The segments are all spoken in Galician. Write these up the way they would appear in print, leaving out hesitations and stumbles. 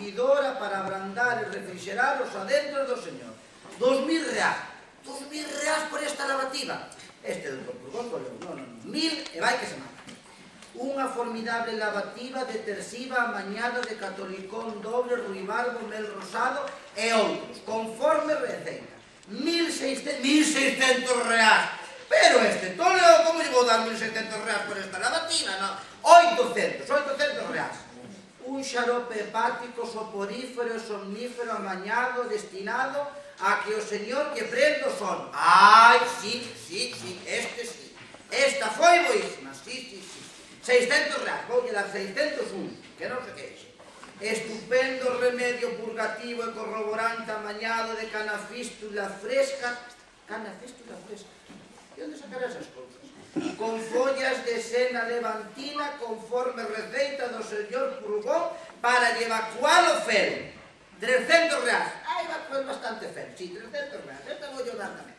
vividora para abrandar e refrixerar os adentros do Señor. 2.000 reais. 2.000 reais por esta lavativa. Este é do Purgón, non. 1.000 e vai que se mata. Unha formidable lavativa de tersiva amañada de catolicón doble, ruibarbo, mel rosado e outros, conforme receita. 1.600 reais. Pero este toleo, como lle vou dar 1.600 reais por esta lavativa, non? 800 reais. Un xarope hepático, soporífero e somnífero amañado, destinado a que o señor lle prenda o sono. Ai, sí, este sí. Esta foi boísima, sí. 600 reais, voulle dar 601, que non se queixe. Estupendo remedio purgativo e corroborante amañado de canafístula fresca. Canafístula fresca? De onde sacar esas cousas? Con follas de sena levantina conforme receita do señor Purgón para lle evacuar o fero. 300 reais. Ai, evacuar bastante fero. Sí, 300 reais. Esta vou yo dar tamén.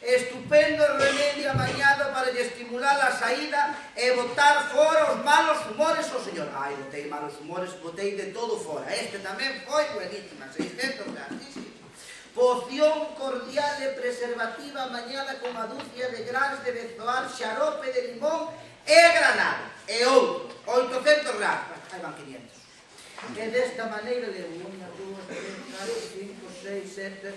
Estupendo remedio amañado para lle estimular a saída e botar fora os malos humores ao señor. Ai, botei malos humores, botei de todo fora. Este tamén foi buenísima. 600 reais. Sí. Poción cordial e preservativa amañada con a dúcia de grans de bezoar, xarope de limón e granado. E outro, 800 reais. Aí van 500. E desta maneira levo 1, 2, 3, 4, 5, 6, 7...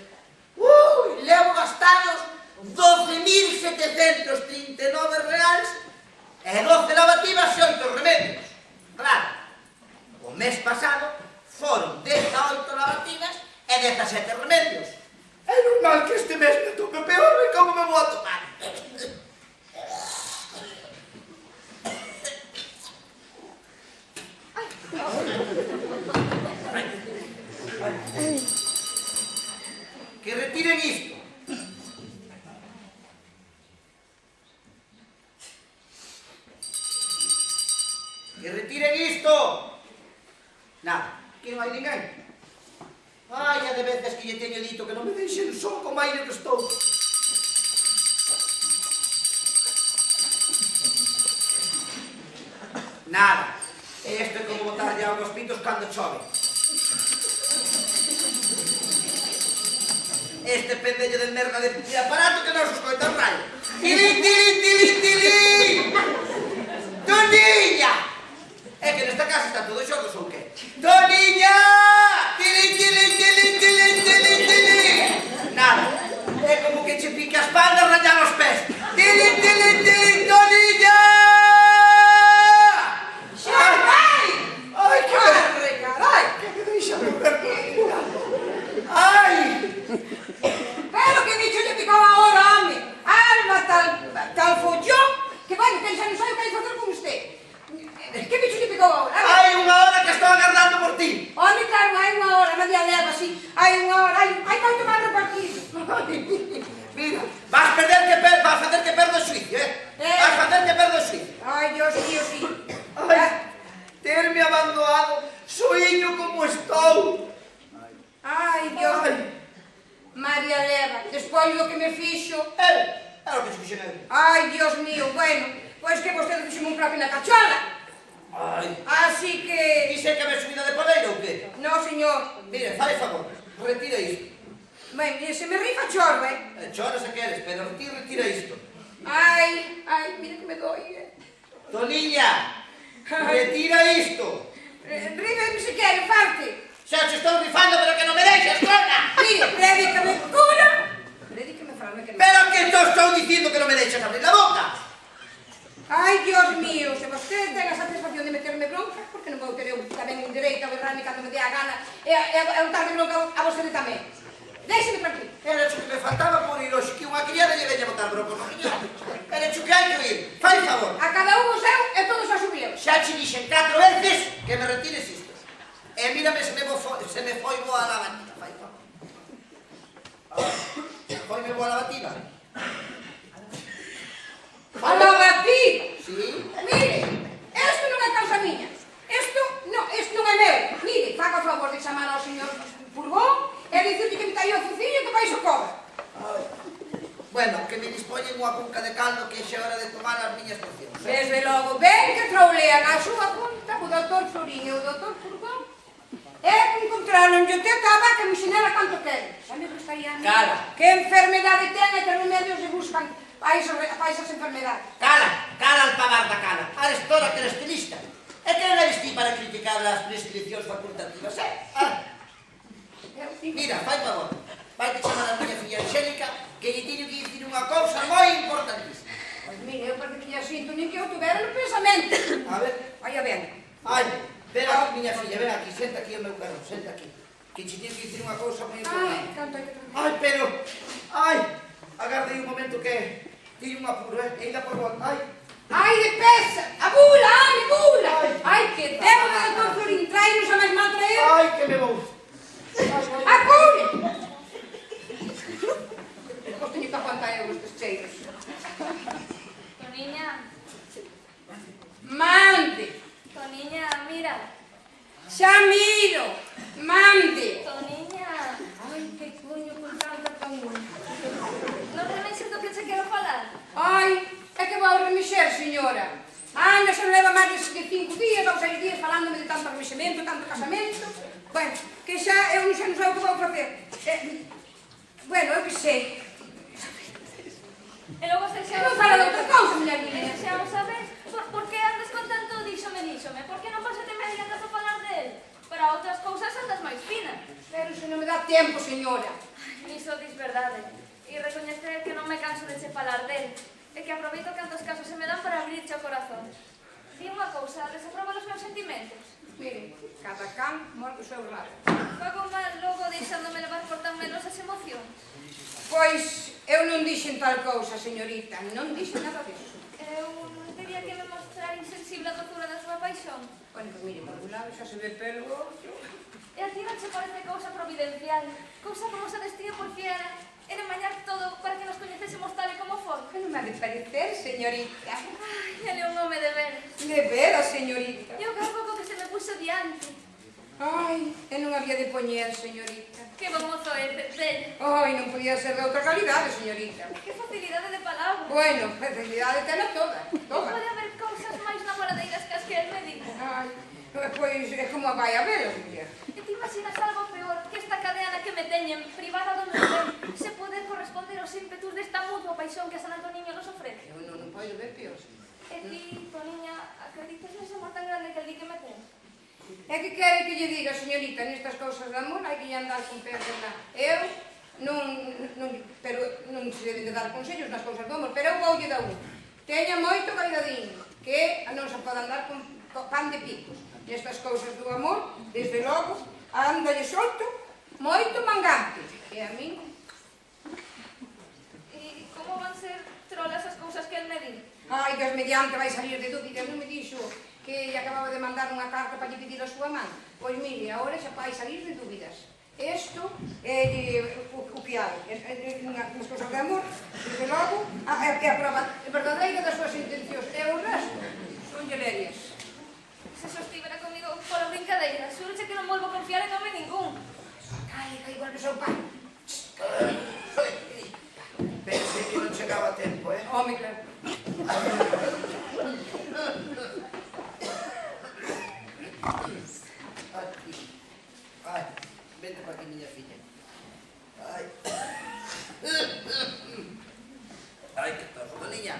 levo gastados 12.739 reais e 12 lavativas e 8 remedios. Claro, o mes pasado foron 18 lavativas e 17 remedios. É normal que este mes me tope peor e como me vou a tomar. Que retiren isto. Que retiren isto. Nada, aquí non hai ninguén. Ai, a de veces que lle teño dito que non me deixen só como aire que estou. Nada. Isto é como botarlle auga aos pitos cando chove. Este pendello de merda de aparato que non se escoita un raio. Tilín! Toniña! É que nesta casa está todo xogos ou que? Toniña! Tilín! Nada. É como que che pique a espalda e rayar os pés. Tilín! Toniña! Ai, que berre, carai! Que me deixa beber comida. Ai! Pero que bicho lle picou agora, home? Alma tal follón, que vai, que xa non sei o que hai facer con usted. Que bicho lle picou agora? Hai unha hora que estou agardando por ti. Home, claro, hai unha hora, María Leva, así. Hai unha hora, hai tanto mal repartido. Mira, vas facer que perdo o xuicio, Vas facer que perdo o xuicio. Ai, Dios mío, sí. Ai, terme abandonado, soiño como estou. Ai, Dios. María Leva, despois do que me fixo... Era o que se fixen ele. Ai, Dios mío, bueno, pois que vostede fixeme un crapi na cachola. Ai. Así que... Dice que me subida de poleira ou que? No, señor. Mire, fai favor, retira isto. Ben, se me rifa chorro, Chora se queres, pero retira isto. Ai, mira que me doi, Toniña, retira isto. Ríbeme se quere, parte. Xa te estou rifando, pero que non me deixes, trona. Mire, prédicame, cura. Prédicame, falame que non. Pero que te estou dicindo que non me deixes abrir la boca. Ai, Dios mío, se vostede ten a satisfacción de meterme bronca, porque non vou ter eu tamén un dereito a berrarme cando me dé a gana e a untarme bronca a vostede tamén. Déxeme tranquilo. Era xo que me faltaba por ir hoxe, que unha criada lle veña botar bronco no señor. Era xo que hai que ir. Fai favor. A cada un o seu e todos a subir. Xa che dixen 4 veces que me retires isto. E mírame se me foi boa a lavativa. Fai favor. Foime boa a lavativa. A lavativa? Sí. Mire, isto non é causa miña. Isto non é meu. Mire, faga o favor de chamar ao señor Purgón e dicirle que me traía o fucillo que vai socorro. Bueno, que me dispoñen unha cunca de caldo que xa é hora de tomar as miñas pocións. Desde logo, ben que troulean a súa conta o doutor Florín e o doutor Purgón. É un Ponlle o teto á vaca e muxinela canto quere. Xa me gustaría a mí. Cala. Que enfermedade ten e que remedios se buscan a esas enfermedades. Cala, alpabarda, cala. Eres toda que eres estilista. E que non eres ti para criticar as prescripcións facultativas, Mira, fai favor. Vai te chamar a miña filla Angélica que lle teño que dicir unha cousa moi importantísima. Pois mire, eu parece que lle sinto nin que eu tuvera no pensamento. A ver. Vai a ver. Ai, ven aquí, miña filla, ven aquí, senta aquí o meu carro, senta aquí. Que che teño que dicir unha cousa moi Ai, importante. canto hai que traballar. Ai, pero... Ai, agardei un momento que... Tiño un apuro, ainda por volta. Ai, Ai, de pesa! A bula, ai, bula! Ai, que tempo de doutor Florín, trae-nos a máis mal traer. ai, que me vou. A bula! Depois teño que aguantar eu estes cheiros. Toniña, Mande! Toniña, mira. Xa miro! Mande! Toniña, Ai, que coño con tanta calma. non remexes do que che quero falar. Ai, é que vou remexer, señora. Anda, xa non leva máis de 5 días ou 6 días falándome de tanto remexemento, tanto casamento. Bueno, que xa eu non sei o que vou facer. Bueno, eu que sei. E logo se xa Non fala de outra cousa, miña niña. xa o sabes. Por que andas con tanto díxome? Por que non pasate media andas a falar del? Para outras cousas andas máis fina. Pero se non me dá tempo, señora. Iso dis verdade. E recoñecer que non me canso de che falar del. E que aproveito cantos casos se me dan para abrirche o corazón. Di unha cousa, desaproba os meus sentimentos. Mire, cada can morre o seu rabo. Fago mal logo deixándome levar por tan melosas emocións. Pois eu non dixen tal cousa, señorita. Non dixen nada disso. Eu non teria que me mostrar insensible a tortura da súa paixón. Bueno, pues mire, por un lado xa se ve pelo outro. E a ti non che parece cousa providencial, cousa como se destino por fiera, e de mañar todo para que nos coñecésemos tal e como for. Que non me ha de parecer, señorita. Ai, ele é un home de veras. De veras, señorita. E o pouco que se me puxo diante. Ai, e non había de poñer, señorita. Que bo mozo é, del. Ai, non podía ser de outra calidade, señorita. Que facilidade de palabra. Bueno, facilidade tela toda, toda. Pode haber cousas máis namoradeiras que as que el me di. Ai, pois é como vai a velo, muller. E te imaginas algo peor que esta cadea na que me teñen, privada do meu ben, se poder corresponder aos ímpetus desta mutua paixón que a San Antoniño nos ofrece. Eu non podo ver peor, señor. E ti, Toniña, acreditas nese amor tan grande que el di que me ten? É que quere que lle diga, señorita, nestas cousas de amor hai que lle andar con pé de nada. Eu pero non se deben de dar consellos nas cousas do amor, pero eu voulle dar un. Teña moito cuidadiño, que non se pode andar con pan de picos. Nestas cousas do amor, desde logo, andalle solto, moito mangante. E a mí non. E como van ser trolas as cousas que el me di? Ai, Dios mediante vai salir de dúbidas, non me dixo que lle acababa de mandar unha carta para lle pedir a súa man. Pois mire, agora xa vai salir de dúbidas. Isto é o que hai, nas cousas de amor, desde logo, é a prova verdadeira das súas intencións. E o resto son lelerias. Se sostivera comigo pola brincadeira, xuroche que non volvo a confiar en home ningún. Ai, que igual que son pai. Pensei que non chegaba a tempo, Home, claro. Ai, vente para aquí, miña filla. Ai. Ai, que torro, niña.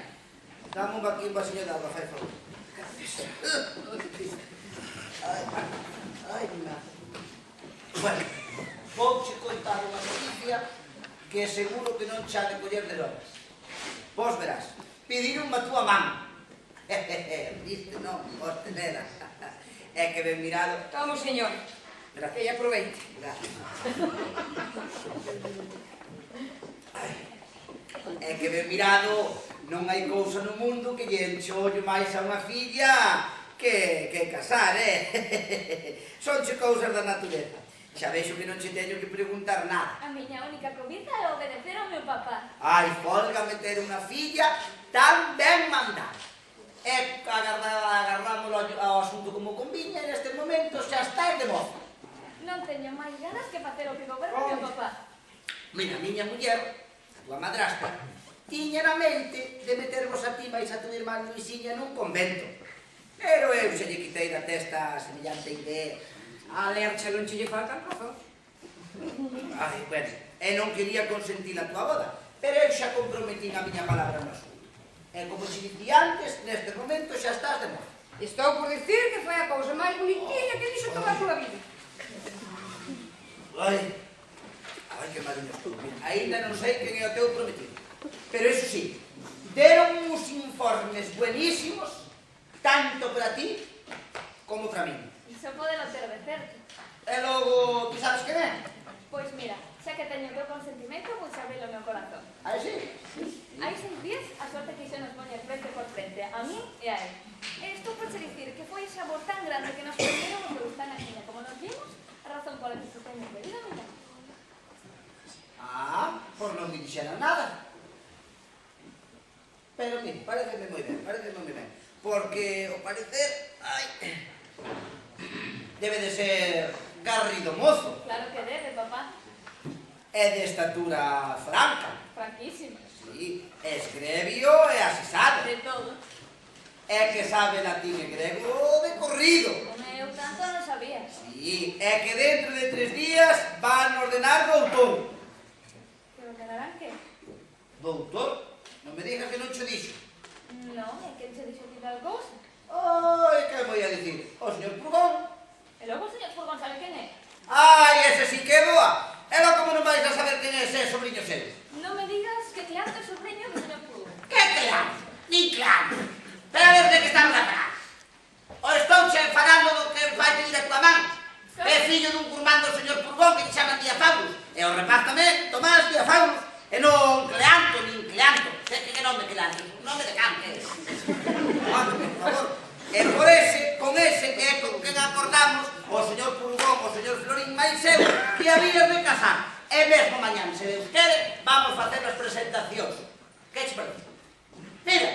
Dame aquí un vasillo de agua, fai favor. Ai, na. Bueno, vouche contar unha noticia que seguro que non xa de coller de loras. Vos verás, pediron a túa man. Viste, non, vos tenela. É que ben mirado. Tomo, señor. Gracias. Que lle aproveite. Gracias. Ai, é que ben mirado, non hai cousa no mundo que lle enche o ollo máis a unha filla que casar, Sonche cousas da natureza. Xa vexo que non che teño que preguntar nada. A miña única cobiza é obedecer ao meu papá. Ai, fólgame ter unha filla tan ben mandada. E agarramos ao asunto como conviña e neste momento xa está de moza. Non teño máis ganas que facer o que goberna o meu papá. Mira, a miña muller, a tua madrastra, tiña na mente de metervos a ti máis a tu irmán Luisiña nun convento. Pero eu se lle quitei da testa a semellante idea. A lercha non che lle falta razón. Ai, bueno, e non quería consentir a tua boda, pero eu xa comprometín a miña palabra na súa. E como te dicía antes, neste momento xa estás de moda. Estou por dicir que foi a cousa máis bonitinha que dixo toda a súa vida. Ai, que mariño estou. Ainda non sei quen é o teu prometido. Pero iso sí, deron uns informes buenísimos, tanto para ti como para mí. Iso podelo ter de certo. E logo, ti sabes quen é? Pois mira, xa que teño o teu consentimento, vou sabelo o meu corazón. Ah, sí? Hai 6 días, a sorte que xa nos poñer frente por frente, a mí e a él. E estou por che dicir que foi ese amor tan grande que nos perdieron o que gusta na niña. Como nos vimos, a razón pola que se teño pedido a miña. Ah, por non me dixeran nada. Pero, mire, pareceme moi ben, porque, ao parecer, debe de ser garrido mozo, Claro que debe, papá. e de estatura franca, Franquísimo. sí, esgrebio e asesado, De todo. e que sabe latín e grego de corrido, Eu tanto non sabía. sí, e que dentro de 3 días van ordenar doutor. Que ordenarán que? Doutor? Non me digas que non cho dixo. Non, é que che dixo ti tal cousa. Ai, que moi a dicir? O señor Purgón. E logo o señor Furgón sabe quen é. Ai, ese sí que é boa. E logo como non vais a saber quen é ese sobriño seu? Non me digas que Cleanto é sobrinho do señor Furgón. Que claro, ni claro. Pero desde que estamos a falar. O estou che falando do que vai pedir a tua man. É fillo dun curmán do señor Purgón que te chaman Diafagos. E o rapaz tamén, Tomás Diafagos. E non Cleanto, nin Cleanto. Sei que nome Cleanto, un nome de can que é. Home, por favor. E por ese, con ese que é con quen acordamos, o señor Purgón, o señor Florín máis eu, que había de casar. E mesmo mañán, se Deus quere, vamos facer as presentacións. Que che parece? Mira,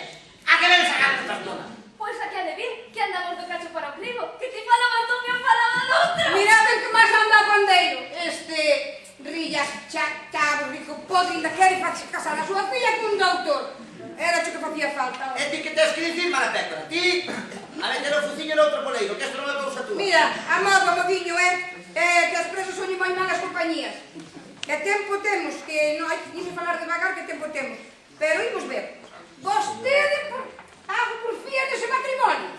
a que ven sacar estas tonas? Pois aquí ha de vir, que andamos do cacho para o cribo. Que ti falabas dun e eu falaba do outro. Mirad el que máis anda a pandeiro. Rillas, chavo, rico, podre, ainda quere casar a súa filla cun doutor. Era que facía falta. E ti que tens que dicir, mala pécora? Ti, a meter o fuciño no outro poleiro, que isto non é cousa túa. Mira, a modo, modiño, que as presas son moi malas compañías. Que tempo temos, que non hai que falar devagar, que tempo temos. Pero imos ver. Vostede por fía dese matrimonio.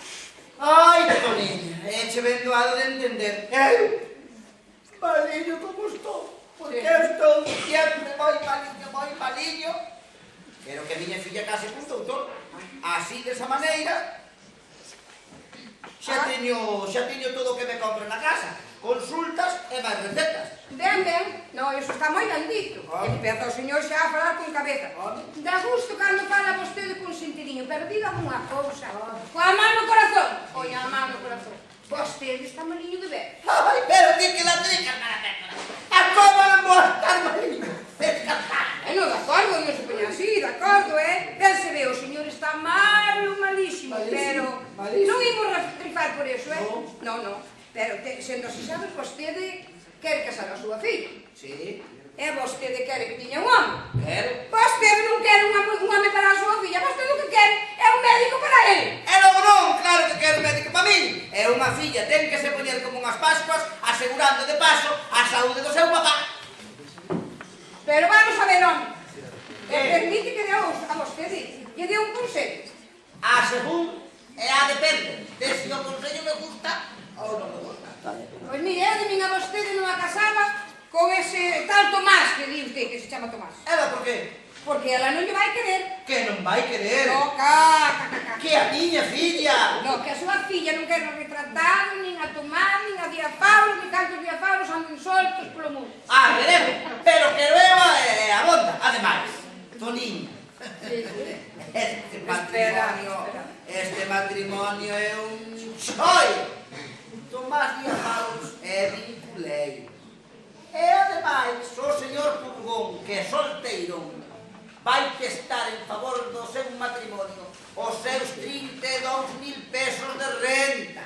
Ai, Toniña, eche ben doado de entender. Eu, maliño como estou, porque eu estou sempre moi maliño. Quero que a miña filla case cun doutor. Así, desa maneira, xa teño todo o que me compre na casa. Consultas e máis recetas. Ben, no, iso está moi ben dito. Empeza o señor xa a falar con cabeza. Dá gusto cando fala vostede con sentidiño, pero dígame unha cousa. Coa man no corazón. Poña a man no corazón. Vostede está maliño de ver. Ai, pero ti que la tricas, mala pécora. A como non vou estar maliño? Non, de acordo, non se poña así, de acordo, Ben se ve, o señor está malísimo, pero non imos rifar por eso, Non. Pero, sendo así, sabes, vostede quere casar a súa filla. Sí. E vostede quere que tiña un home. Quero. Vostede non quere un home para a súa filla, vostede o que quere é un médico para ele. E logo non, claro que quero médico para min. E unha filla ten que se poñer como unhas pascuas, asegurando de paso a saúde do seu papá. Pero vamos a ver, home. Permite que a vostede lle dé un consello. A según e a depende de se o consello me gusta ou non me gusta. Pois mire, eu de min a vostede non a casaba con ese tal Tomás que di usted que se chama Tomás. Ela por qué? Porque ela non lle vai querer. Que non vai querer. No, Que a miña filla. No, que a súa filla non quere retratado, nin a Tomás, nin a Diafauros, nin cantos Diafauros andan soltos polo mundo. Ah, veremos. Pero quero eu a bonda. Ademais, Toniña. Este matrimonio é un choio. Tomás Diafauros é vinculeiro. E ademais, o señor Purgón, que é solteiro, vai que estar en favor do seu matrimonio os seus 32.000 pesos de renta.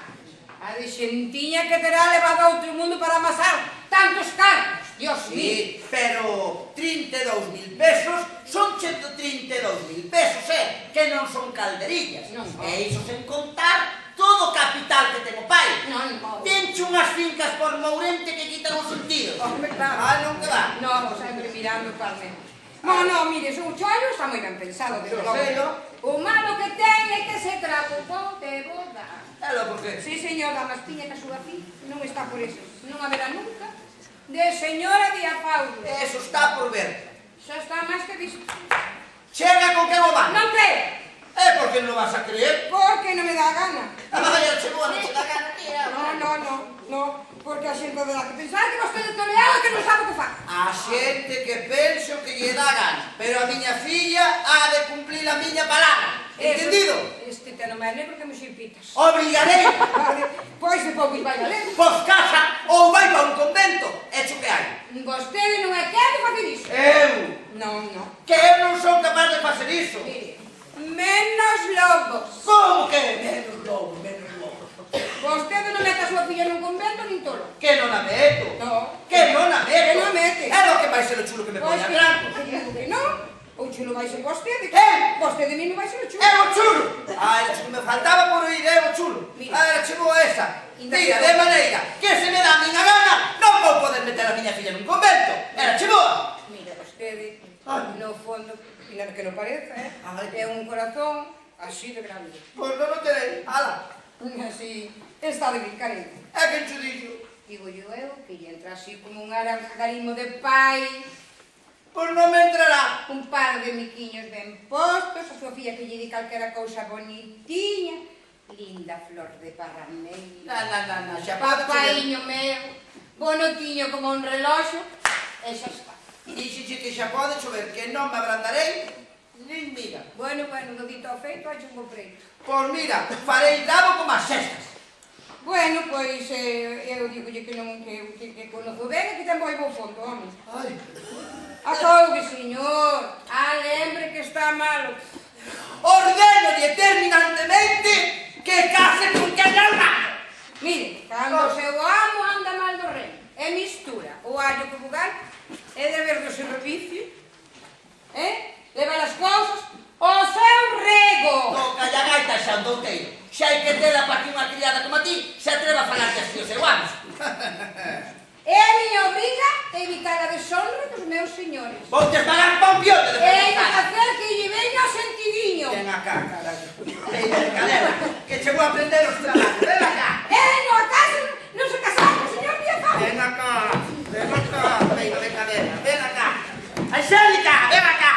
A de xentiña que terá levado a outro mundo para amasar tantos cargos, Dios mío. Sí, pero 32.000 pesos son 132.000 pesos, que non son calderillas. Non. E iso sen contar todo todo o capital que ten o pai. Non, Tenche unhas fincas por Mourente que quitan os sentidos. Home, claro. Non que va. Non, sempre mirando para mí. No, mire, o chollo está moi ben pensado, desde logo. Sei, no? O malo que ten é que se trabocou de boda. Elo, por que? Sí, señor, a mastiña que a súa fi non está por eso. Non haberá nunca de señora Diafaudo. Eso está por ver. Xa está máis que visto. Chega con que o van. Non creo, Por que non vas a creer? porque non me dá gana. Ai, chegou a noche da gana, tía. No, porque a xente verá que pensar que vostede toleado que non sabe o que fa. A xente que penso que lle dá gana, pero a miña filla ha de cumplir a miña palabra. Entendido? Este te non me alegro que me xirpitas. Obrigarei. Vale, pois se pouco vai valer. Pois casa ou vai para un convento. Echo que hai. Vostede non é quen de facer iso. Eu. Non. Que eu non son capaz de facer iso. Mire, menos lobos. Como que? Menos lobo, menos lobo. Vostede non mete a súa filla nun convento nin tolo. Que non a meto. No. Que non a meto. Que non a mete. É lo que vai ser o chulo que me Pois pone a que tranco. digo que non. O chulo vai ser vostede. Vostede mismo vai ser o chulo. É o chulo. Era chulo, me faltaba por oír, é o chulo. Mira. Chegou esa. Mira, de maneira que se me dá a miña gana, non vou poder meter a miña filla nun convento. Era chegou. Mira, vostede, Ai. no fondo, mira que non parece, Ai. é un corazón así de grande. Pois non o terei. Ala. Así, está de brincarete. É que encho dixo. Digo eu que lle entra así como un aranjarimo de pai, Pois non me entrará. un par de miquiños ben postos, a súa filla que lle di calquera cousa bonitiña, linda flor de parrameira, Xa pode chover. papaiño meu, bonotiño como un reloxo, e xa está. Dixeche que xa pode chover, que non me abrandarei, nin mira. Bueno, do dito ao feito, hai un bo preto. Pois mira, farei bravo como as cestas. Bueno, pois eu digolle que non que conozo ben e que ten moi bo fondo, home. Ai. Acougue, señor, lembre que está malo. Ordeno-lle terminantemente que case con quen é o malo. Mire, cando o seu amo anda mal do rei, e mistura o allo co bugal, e de ver do servicio, leva as cousas ao seu rego. No, calla gaita xa, douteiro. Xa hai que tela para que unha criada como a ti se atreva a falar así os seu amos. É a miña obriga evitar a deshonra dos meus señores. Vou te pagar pa un piote de E pensar. facer que lle veña sentidiño. Ven acá, caralho. Veña de cadera, que chegou a aprender os trabajos. Ven acá. No, acaso non se casaron, señor Diafaudo. Ven acá, veña de cadera. Ven acá. Angélica, ven acá.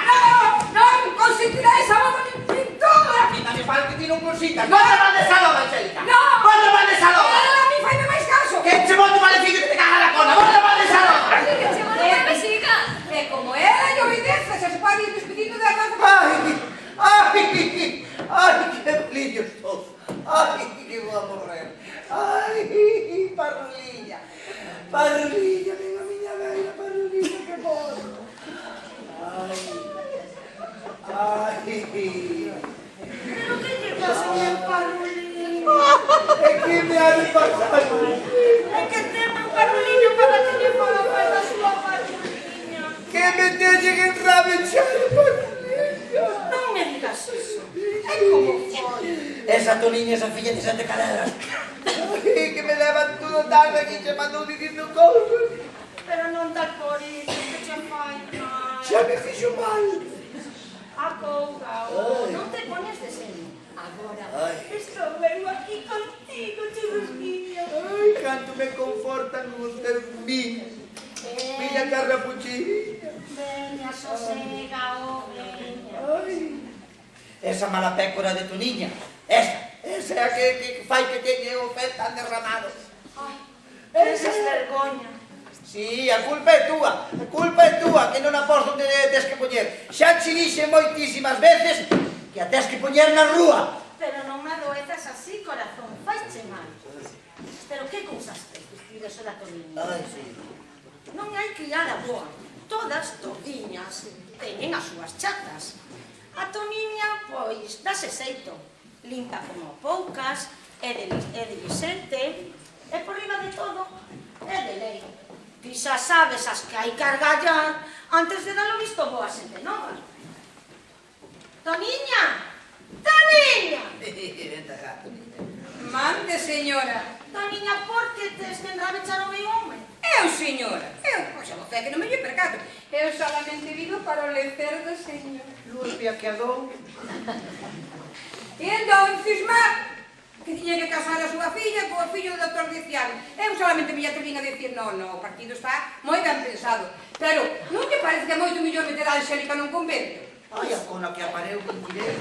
Non consentirá esa boda nin pintura. Mira, me fala que tiene un cosita. ¿Cuándo van de salón, Angélica? No. ¿Cuándo van de salón? A mí faime máis caso. Que che bote malecillo que te caga la cola. ¿Cuándo van de salón? Que che vou dar a siga. E como ela lle obedece, xa se pode ir despedindo de casa. Ay, qué brillo estou. Ay, que vou a morrer. Ay, parrulilla. Parrulilla, ven a miña vela, parrulilla, que morro. Ay. Pero que lle pasa ao Parulino? É que me ha de pasar. É que ten un Parulino para que lle faga faz da súa Parulina. Que me teñen enrabechar, parrulilla. Non me digas iso. É como foi. Esa toniña, esa filla de sete caderas. Ay, que me levan todo tarde aquí chamando dicindo cousas. Pero non tal por iso, que che fai mal. Xa me fixo mal. Acouga, non te pones de serio. Agora, estou vendo aquí contigo, churrusquinha. Ai, canto me confortan os teus miños. Miña carrapuchilla. Veña, sosega, veña. Ai. Esa mala pécora de tu niña. Esa é a que fai que teñe o pé tan derramado. Ai, esas vergoña. Sí, a culpa é túa, que non a pos onde tes que poñer. Xa te dixe moitísimas veces que a tes que poñer na rúa. Pero non me adoezas así, corazón, faiche mal. Pero que cousas tes, vestidos da Toniña? Ai, sí. Non hai criada boa. Todas todiñas teñen as súas chatas. A Toniña, pois, dase xeito. Limpa como poucas, é diligente, e por riba de todo, é de lei. Ti xa sabes as que hai que argallar antes de dar o visto bo a xente nova. Toniña! Toniña! Vente acá. Mande, señora. Toniña, por que tes que enrabechar o meu home? Eu, señora, pois a você que non me lle percato. Eu solamente vivo para o lecer do señor. Lurpia que adou. E entón, cismar, que tiña que casar a súa filla co fillo do Dr. Diciano. Eu solamente me atrevín a decir, no, o partido está moi ben pensado. Pero, non te parece que é moito mellor meter a Angélica nun convento? Ai, a cona que apareu, que tirei.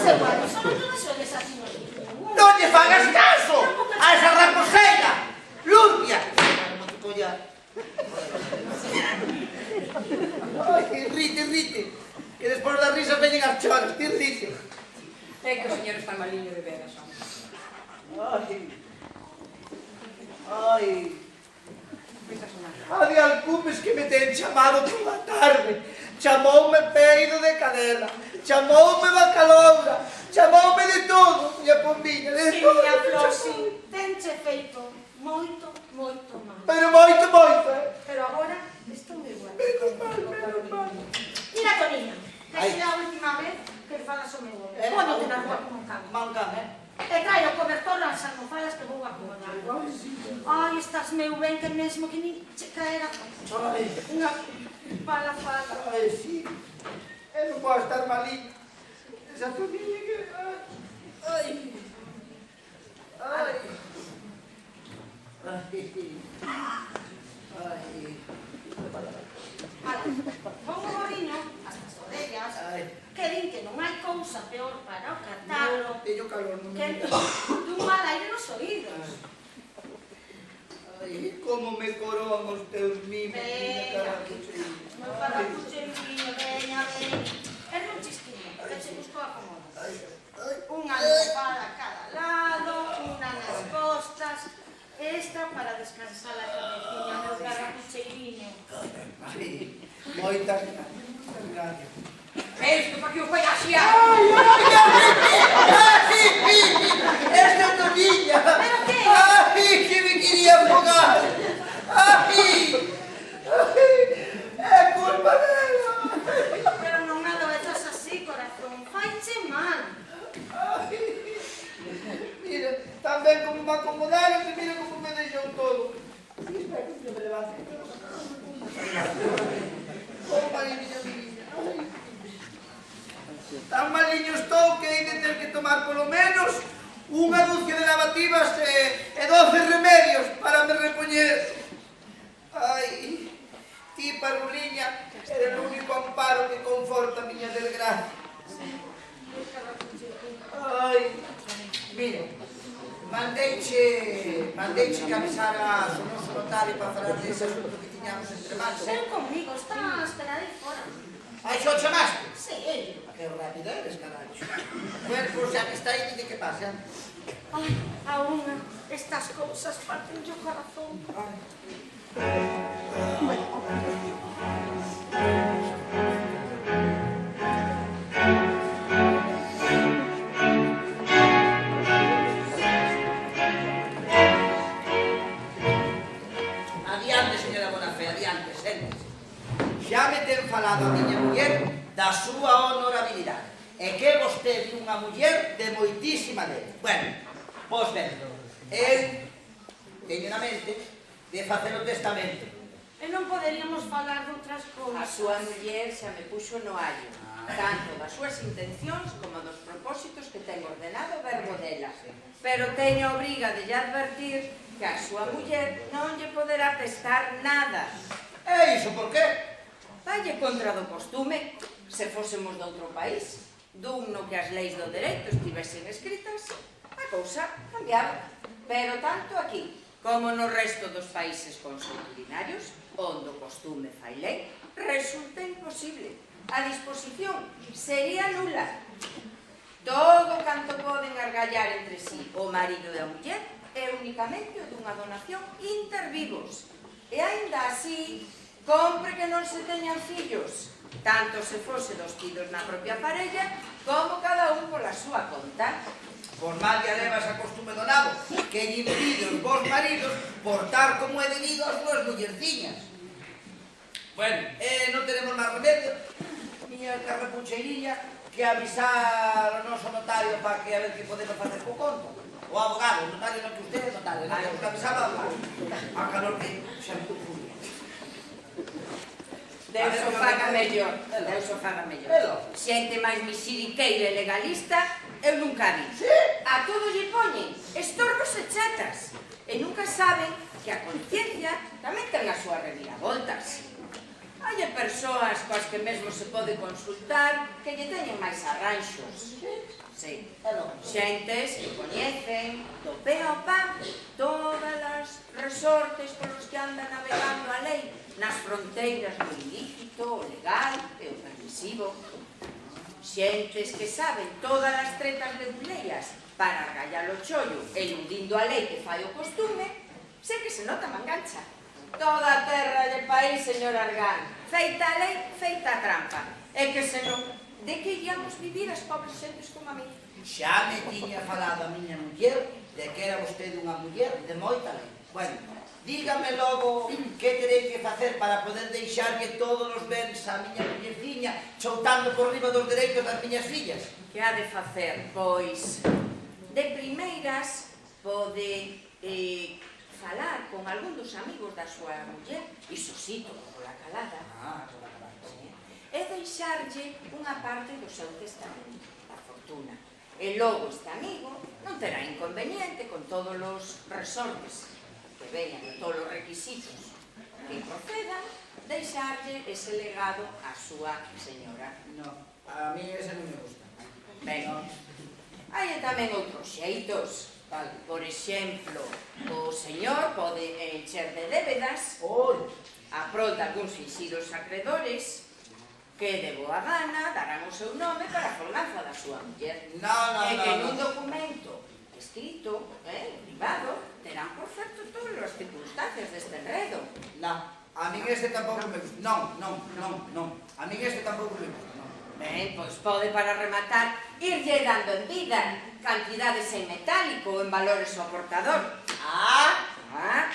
Seu bueno, só non todas sodes así no libro. Non lle fagas caso a esa raposella! Lurpia! Non te collar. Ai, rite. Que despois das risas veñen as choras, ti rite. É que o señor está maliño de veras, hombre. Ai. A de Alcumes que me ten chamado toda a tarde. Chamoume peido de cadela. Chamoume bacaloura. Chamoume de todo. Miña pombiña, de Si, todo. miña Flosi, tenche feito moito mal. Pero moito, Pero agora estou moi buena. Menos mal. Mira, Toniña, que Ai. é a última vez que falas o meu home. Eh? Póñote na rúa como un can. Manca, E traio o cobertor as almofadas que vou acomodar. Ai, estás meu ben que mesmo que nin che caera Ai, unha fala. ai, sí. Eu non podo estar malín. Esa pombiña que... Ai. Ai. Vou un gorriño hasta as orellas Ai. que din que non hai cousa peor para o catarro Teño calor, non que me... dun mal aire nos oídos. Ai, como me coroan os teus mimos, miña cara cuchilla. Meu carrapucheliño, veña. É un chisquiño, que se buscou acomodo. Unha almofada a cada lado, unha nas costas, esta para descansar a cabeciña, meu carrapucheliño. Ai, moitas gracias. Isto para que o foi así. Ai, esta é a niña. Pero que? Ai, que me quería afogar. Ai, é culpa dela. Pero non me adoezas así, corazón, faiche mal. Ai, mira, tan ben como me acomodaron e mira como me deixou todo. Sí, espera que me levante. Oh, María miña. Ai. Tan maliño estou que hei de ter que tomar polo menos unha dúcia de lavativas e 12 remedios para me repoñer. Ai, ti, Paruliña, eres o único amparo que conforta a miña desgracia. Ai, mire, mandeiche que avisara o noso notario para falar dese asunto que tiñamos entre mans, Ven comigo, está esperada aí fora. Ai, xo chamaste? Sí. Que rápido eres, caracho. Bueno, pues xa que está aí, di que pasa. Ai, a unha, estas cousas parten o corazón. Adiante, señora Bonafé, adiante, séntese. Xa me ten falado a miña muller da súa honorabilidade. E que vostede é unha muller de moitísima lei. Bueno, pois ben, eu teño na mente de facer o testamento. E non poderíamos falar de outras cousas. A súa muller xa me puxo no allo, tanto das súas intencións como dos propósitos que ten ordenado o verbo dela. Pero teño a obriga de lle advertir que a súa muller non lle poderá testar nada. E iso por qué? Valle contra do costume, se fósemos de outro país, dun no que as leis do dereito estivesen escritas, a cousa cambiaba. Pero tanto aquí como no resto dos países consuetudinarios, onde o costume fai lei, resulta imposible. A disposición sería nula. Todo canto poden argallar entre sí o marido e a muller é únicamente o dunha donación inter vivos. E aínda así, compre que non se teñan fillos, tanto se fose dos tidos na propia parella, como cada un pola súa conta. Por mal ya levas a costume do nabo, que lle impide os vos maridos portar como é debido as súas mullerciñas. Bueno, non tenemos máis remedio, miña carrapucheiriña, que avisar o noso notario para que a ver que podemos facer co conto. O abogado, notario no que usted, notario, non que avisaba abogado. A calor que xa me confundía. Deus o faga mellor, Deus o faga mellor. Xente máis misiriqueira e legalista, eu nunca vi. A todos lle poñen estorbos e chatas. E nunca saben que a conciencia tamén ten as súas reviravoltas. Hai persoas coas que mesmo se pode consultar que lle teñen máis arranxos. Sí. Xentes que coñecen do pé ao pan todas as resortes polos que anda navegando a lei nas fronteiras do ilícito, o legal e o permisivo. Xentes que saben todas as tretas de buleiras para argallar o chollo eludindo a lei que fai o costume, sei que se nota mangancha. Toda a terra de país, señor Argán, feita a lei, feita a trampa. E que senón, de que íamos vivir as pobres xentes como a mí? Xa me tiña falado a miña muller de que era vostede unha muller de moita lei. Bueno, dígame logo que terei que facer para poder deixarlle todos os bens a miña mullerciña choutando por riba dos dereitos das miñas fillas. Que ha de facer? Pois, de primeiras, pode falar con algún dos amigos da súa muller, iso sí, todo pola calada, e deixarlle unha parte do seu testamento, da fortuna. E logo este amigo non terá inconveniente con todos os resortes que veñan, todos os requisitos que procedan, deixarlle ese legado á súa señora. No, a mí ese non me gusta. Ben, hai tamén outros xeitos. Por exemplo, o señor pode encher de débedas a prol de algúns finxidos acredores que de boa gana darán o seu nome para a formanza da súa muller. E que nun documento escrito, privado, terán por certo todas as circunstancias deste enredo. Non, a min este tampouco me gusta. Non, a min este tampouco me gusta. Ben, pois pode para rematar irlle dando en vida cantidades en metálico ou en valores ao portador.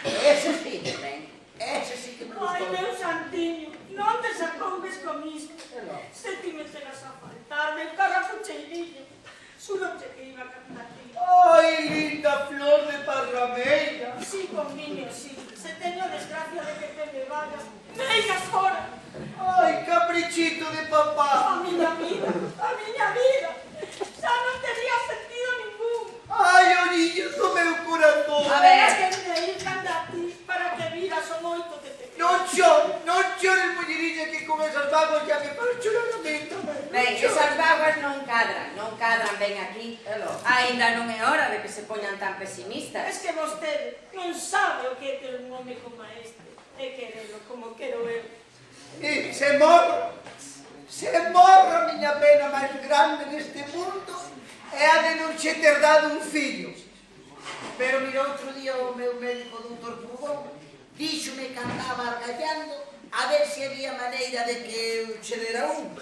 Ese sí. Ben, Ese sí que me gustou. Ai, meu santiño, non te sacoumes con isto. Se ti me chegas a faltar, meu carapucheirillo. Xúroche que iba a cantar ti. Ai, linda flor de parrameira. Sí, conviño, sí. Se teño a desgracia de que te me vayas, vengas fora. Ai, caprichito de papá. A miña vida, xa non tería sentido ningún. Ai, orillos do meu corazón. A ver. Era que me ir canda a ti para que viras o moito que te quero. Non chores, mullerilla, que con esas vagas ya me paro chorar a mí tamén. ben, esas vagas non cadran ben aquí. Ainda non é hora de que se poñan tan pesimistas. Es que vostede non sabe o que é ter un home como este. E querelo como quero eu. E se morro a miña pena máis grande neste mundo é a de non che ter dado un fillo. Pero mira, outro día o meu médico doutor Purgón díxome que andaba argallando a ver se había maneira de que eu che dera un.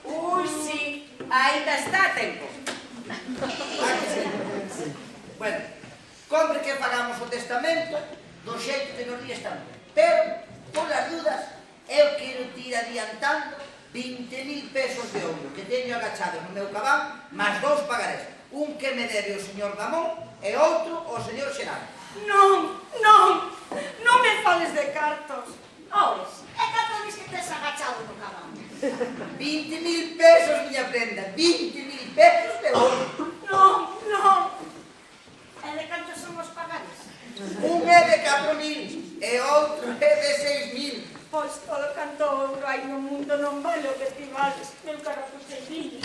Ui, sí, ainda está a tempo. Bueno, compre que pagamos o testamento do xeito que nos di esta mujer. Pero, polas dudas, eu quero ir adiantando 20.000 pesos de ouro que teño agachados no meu cabán, máis 2 pagarés. Un que me debe o señor Damón e outro o señor Xenaro. Non me fales de cartos. Oes, é canto dis que tes agachado no cabán. 20.000 pesos, miña prenda, 20.000 pesos de ouro. Non. E de canto son os pagares? Un é de 4.000 e outro é de 6.000. Pois todo canto ouro hai no mundo non vale o que ti vales, meu carapucheirillo.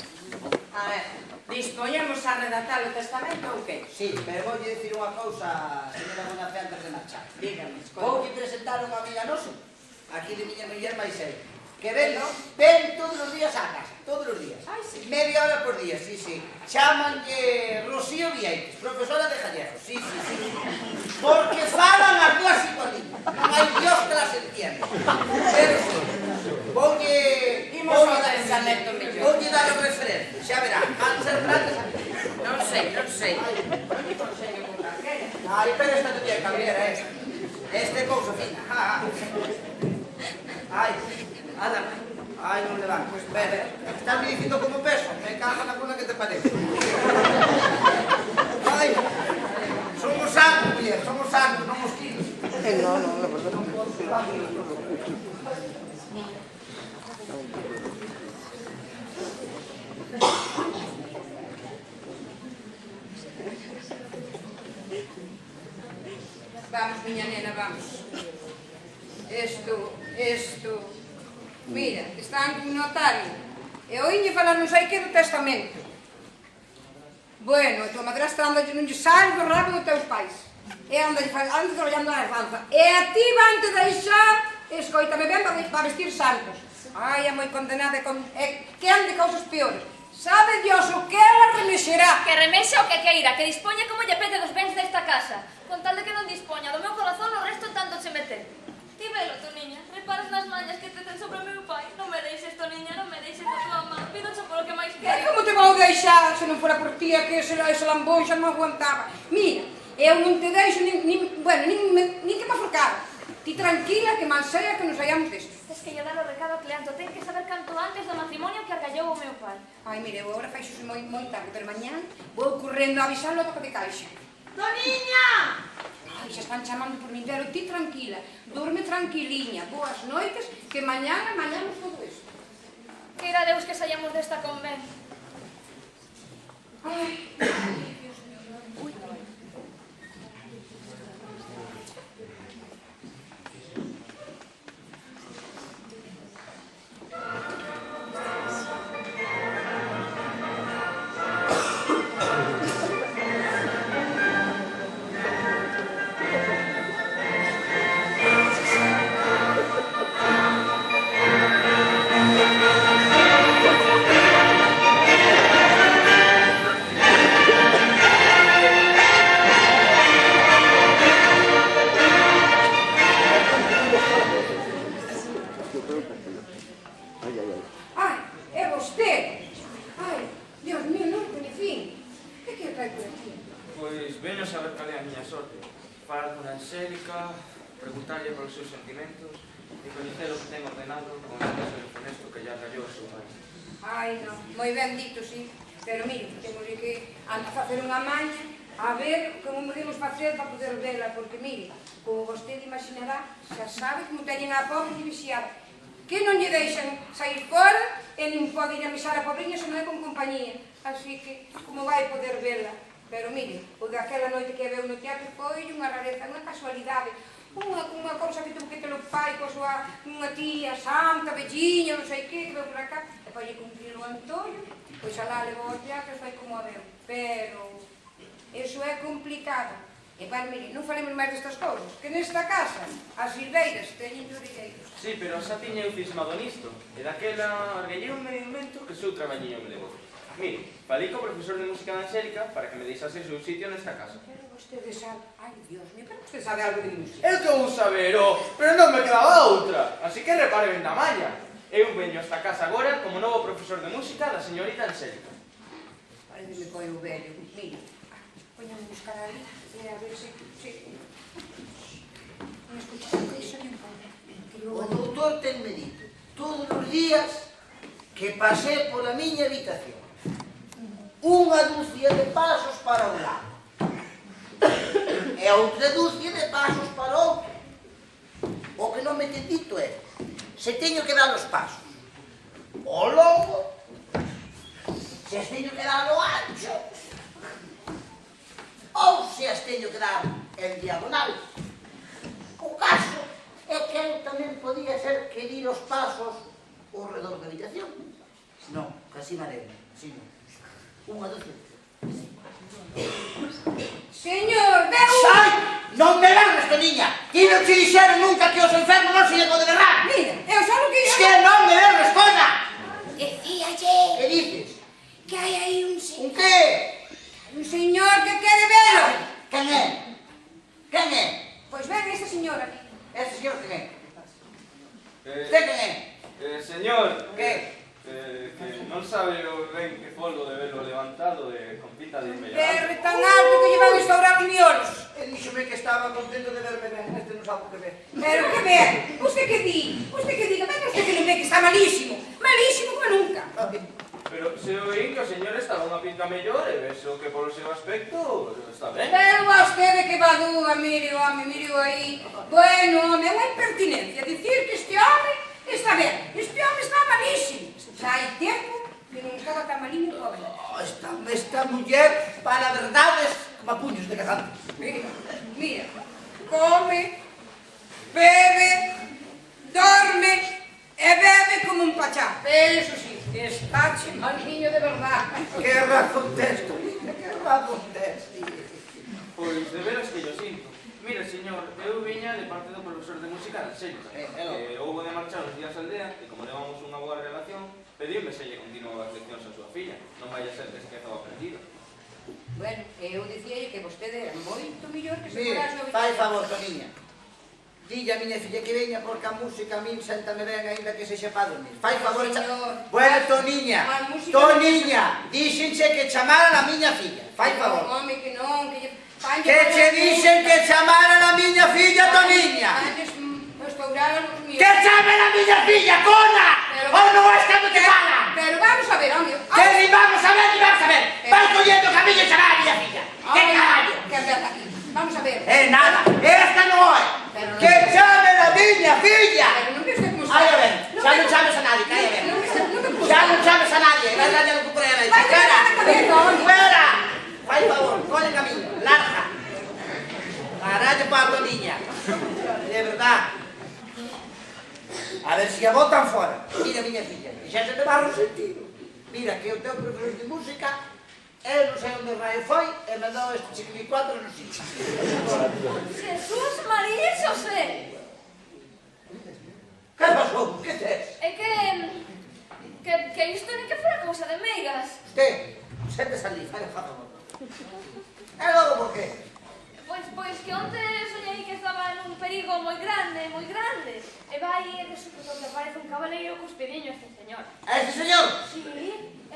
A ver, dispoñemos a redactar o testamento ou que? Sí, pero voulle dicir unha cousa, señora Bonafé, antes de marchar. Dígame, Voulle presentar unha amiga noso, aquí de miña muller máis eu, que ven todos os días á casa, todos os días. Ai, sí. Media hora por día, sí. Chamanlle Rocío Vieites, profesora de gallego, sí. Porque falan as dúas igualitas, non hai Dios que las entiende. Pero sí, Imos ao testamento mellor. voulle dar o referente, xa verá, van ser grandes. Non sei. Non lle consello con calquera. Ai, pero esta non tiene cambiar, este é cousa fina. Ai, non le van. Pois, estás me dicindo como peso, me cago na cola que te parece. Ai, muller, somos anos, non os kilos. No, la verdad. Vamos, miña nena, vamos. Isto... Mira, están con notario. E oíñe falar non sei que do testamento. Bueno, a tua madrastra anda non lle sale do rabo dos teus pais. E anda traballando na heranza. E a ti van te deixar, escoítame ben, para vestir santos. Ai, é moi condenada que ande cousas peores. Sabe Dios o que ela remexerá. Que remexa o que queira, que dispoña como lle pete dos bens desta casa. Con tal de que non dispoña do meu corazón, o resto tanto che mete. Ti velo, tu niña, reparas nas mañas que te ten sobre o meu pai. Non me deixes, tu niña, non me deixes a tua má. Pidocho polo que máis E quero. como te vou deixar se non fora por ti que ese lambón xa non aguantaba? Mira, eu non te deixo nin que me aforcara. Ti tranquila que mal sea que nos hallamos desto. Tes que lle dar o recado a Cleanto, ten que saber canto antes do matrimonio que argallou o meu pai. Ai, mire, eu agora faixo moi tarde, pero mañán vou correndo a avisarlo a toque de caixa. Doniña! Ai, xa están chamando por min, pero ti tranquila, dorme tranquiliña, boas noites, que mañán amañamos todo isto. Queira Deus que saíamos desta con ben. Ai, Dios mío. Ai, é vostede. Ai, Dios mío, non coñecín. Que trae por aquí? Pois veño a saber cal é a miña sorte. Falar con Angélica, preguntarlle polos seus sentimentos e coñecer o que ten ordenado con el caso honesto que lle argallou a seu pai. Ai, non, moi ben dito, sí. Pero mire, temos que facer unha maña a ver como podemos facer para poder vela, porque mire, como vostede imaginará, xa sabe como teñen a pobre vixiada, que non lle deixan sair fora e nin pode ir a misar a pobriña se non é con compañía. Así que, como vai poder vela? Pero mire, o daquela noite que veu no teatro foi unha rareza, unha casualidade, unha cousa que tuvo que ter o pai coa súa unha tía santa, velliña, non sei que veu por acá, e foi cumprir o Antonio, pois alá levou ao teatro e foi como a veu. Pero, eso é complicado. E para, mire, non faremos máis destas cousas, que nesta casa as silveiras teñen orelleiros. Sí, pero xa tiña eu cismado nisto, e daquela arguellei un medio invento que seu traballiño me levou. Mire, falei co profesor de música de Angélica para que me deixase o seu sitio nesta casa. Pero vostede sabe... Ai, Dios mío, pero vostede sabe algo de música. Eu que vou saber, pero non me quedaba outra. Así que repare ben na maña. Eu veño a esta casa agora como novo profesor de música da señorita Angélica. Parece que foi o velho. Mire, poñame a buscar ali e a ver se... Me escuchas o que iso non pode. O doutor tenme dito todos os días que pasé pola miña habitación unha dúcia de pasos para un lado e outra dúcia de pasos para outro. O que non me ten dito é se teño que dar os pasos ao longo, se as teño que dar ao ancho ou se as teño que dar en diagonal. O caso é que eu tamén podía ser que dir os pasos ao redor da habitación. Non, casi mareo, así non. Unha dúcia. Señor, veu... Sai! Non me berres, niña! Ti non te dixeron nunca que os enfermos non se lle pode berrar! Mira, eu xa non quería... Que non me berres, coña! Decíalle Que dices? que hai aí un Un señor... que? Un señor que quere velo. Quen é? Quen é? Pois ven esta señora. Ese señor quen é? Usted quen é? Señor, Que? que non sabe o ben que folo de verlo levantado e con pinta de Berre inmediato. tan alto que lle van a estourar os miolos. E díxome que estaba contento de verme ben, este non sabe o que ve. Pero que ver, usted que di, usted que diga, pero usted que non ve que está malísimo, malísimo como nunca. Pero se oí que o señor estaba unha pinta mellor e vexo que polo seu aspecto está ben. Pero vostede que va dúa, mire o home, mire o aí. Bueno, home, é unha impertinencia dicir que este home está ben. Este home está malísimo. Xa hai tempo que non estaba tan maliño como ben. Esta muller, para verdades, como a puños de cazante. Mira, come, bebe, dorme e bebe como un pachá. Eso sí, está chimaliño de verdad. Que razón tes, Tomiña, que razón tes, tío. Pois de veras que yo sinto. Mira, señor, eu viña de parte do profesor de música da Xélica, que houbo de marchar os días á aldea e como levamos unha boa relación, pediume se lle continuaba as leccións a súa filla. Non vai a ser que se quedaba perdida. Bueno, eu dicía que vostede era moito millor que se Mire, fora a súa fai villa. favor, Tomiña. Dille a miña filla que veña porque a música a min séntame ben aínda que sexa para dormir. Fai favor, Señor. Bueno, Toniña, A música Toniña, díxenche que chamaran a miña filla. Fai favor. Non, home, que non, que lle... Que che dixen que chamaran a miña filla, Toniña. Antes, restauraron os míos. Que chamen a miña filla, cona! Ou non és que te falan? Pero vamos a ver, home. Que ni vamos a ver, ni vamos a ver. Vai collendo que a miña chamar a miña filla. Que carallo? Que aperta aquí. Vamos a ver. Nada, esta non é. Que chamen a miña filla. Pero non viste como Ai, a ver, xa non chames a nadie, calla ben. Xa non chames a nadie, vai darlle algo por aí a nadie. Cara, fuera. Fai favor, colle camiño, larga. Carallo para a Toniña. De verdad. A ver se a botan fora. Mira, miña filla, e xa se te va a resentir. Mira, que o teu profesor de música, eu non sei onde raio foi, e me dou este chiquilicuatro no sitio. Jesús, María e Xosé. Que pasou? Que tes? É que isto nem que fora cousa de meigas. Usted, sente salí, fai favor. E logo por qué? Pois que onte soñei que estaba nun perigo moi grande, e vai e resulta que aparece un cabaleiro cuspediño este señor. A ese señor? Sí,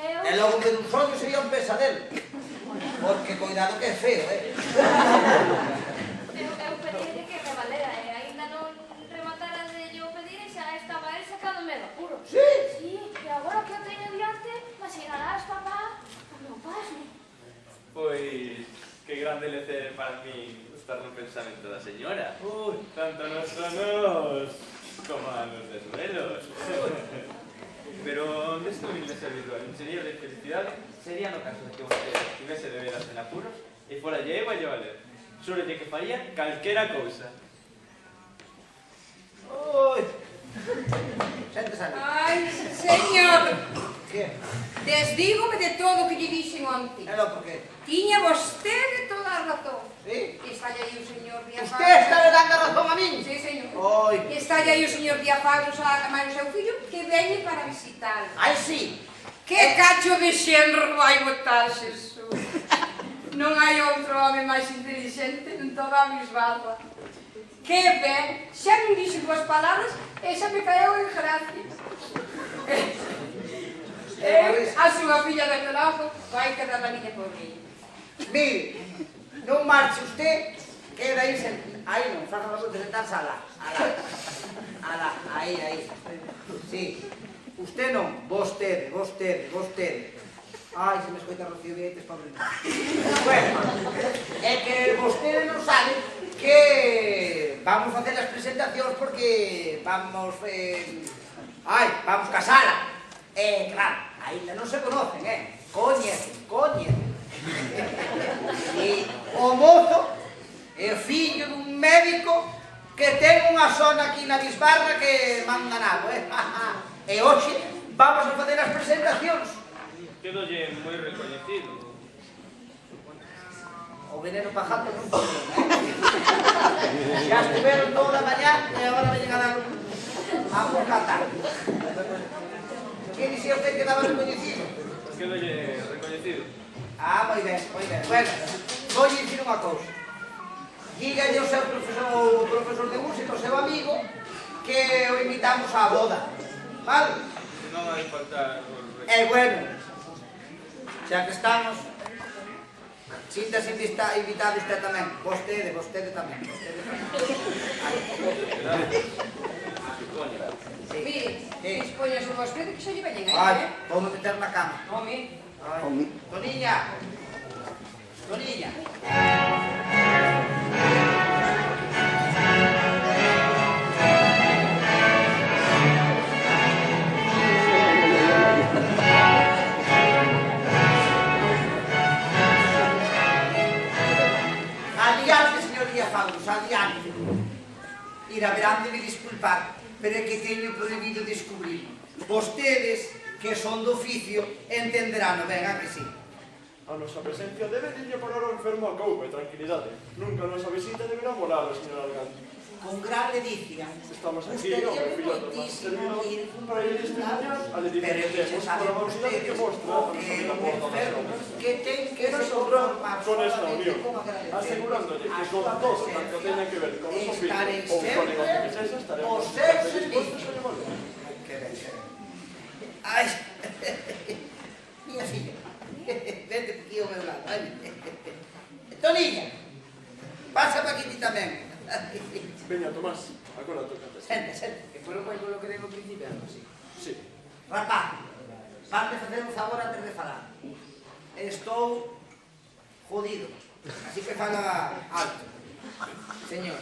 E logo que dun soño sería un pesadelo. Porque cuidado que é feo, Eu pedílle que revalela e aínda non rematara de yo pedir e xa estaba el sacándome do apuro. Sí? Sí, e agora que o teño diante, imaginarás, papá, o meu pasme. Pois, que grande lecer para mí estar no pensamento da señora. Tanto nos sonos como a nos desvelos. Pero onde estou indo servido al ingeniero de felicidade sería no caso de que vostede estivese de veras en apuros e fora lle eu a lle valer. Xúrolle que faría calquera cousa. Ui. Sente salí. Ai, señor, Que? desdígome de todo o que lle dixen onte. E logo por qué? Tiña vostede toda a razón. Sí? Está aí o señor Diafagos. Usted está le dando razón a min? Sí, señor. Oi. Está aí o señor Diafagos a máis o seu fillo que veñe para visitar. Ai, sí. Que cacho de xenro vai botar, Xesús. Non hai outro home máis inteligente en toda a bisbarra. Que ben, xa non dixo dúas palabras e xa me caeu en gracia. A súa filla de relajo vai quedar a niña por mí. Mire, non marche usted, queda aí sentado. Aí non, faga favor de sentarse alá. Aí. Sí. Usted non, vostede. Ai, se me escoita Rocío Vieites, pobre. Bueno, é que vostede non sabe que vamos facer as presentacións porque vamos casala. Claro, ainda non se conocen, coñecen. E o mozo é fillo dun médico que ten unha zona aquí na bisbarra que manda nabo, E hoxe vamos a facer as presentacións. Quedolle moi recoñecido. O veneno pa jato non funciona, Xa estiveron toda a mañá e agora veñen a dar a bocatar. Que dixía usted que daba recoñecido? Quedolle recoñecido. Moi ben. Bueno, vou dicir unha cousa. Dígalle ao seu profesor de música, o seu amigo, que o invitamos á boda. Vale? Non hai faltar os Bueno, xa que estamos, síntase invitado usted tamén. Vostede tamén. Mire, Dispóñase vostede que xa lle veñen Ai, aí, vou me meter na cama. Home, Toniña. Toniña. Adiante, señoría Fauros, adiante. Ira, verán de me disculpar, pero é que teño prohibido descubrirlo. Vostedes, que son do oficio, entenderán, ben, a que sí. A nosa presencia debe dille parar ao enfermo a coupa e tranquilidade. Nunca a nosa visita deberá molar, señor Algante. Con gran ledicia. Estamos aquí, home, fillotos, máis servidor, para ir distribuir a ledicia Pero que temos saben por a velocidade que vostedes mostra a nosa vida o morta das enfermo obras. que ten que Era se sobrar conformar con esta solamente unión, con agradecer asegurándolle que a con súa todo tanto presencia teña que ver con os oficios estaré ou con sempre negocio que sexa, estaremos ao seu sempre dispostos servicio. a llevarlo. Que ben, que ben. Ai, miña filla, vete aquí ao meu lado, ai. Toniña, pasa pa aquí ti tamén. Veña, Tomás, agora toca. Sente, sente. E polo pai polo que debo principiando, así. Sí. Rapaz, vanme facer un favor antes de falar. Estou jodido, así que fala alto. Señor,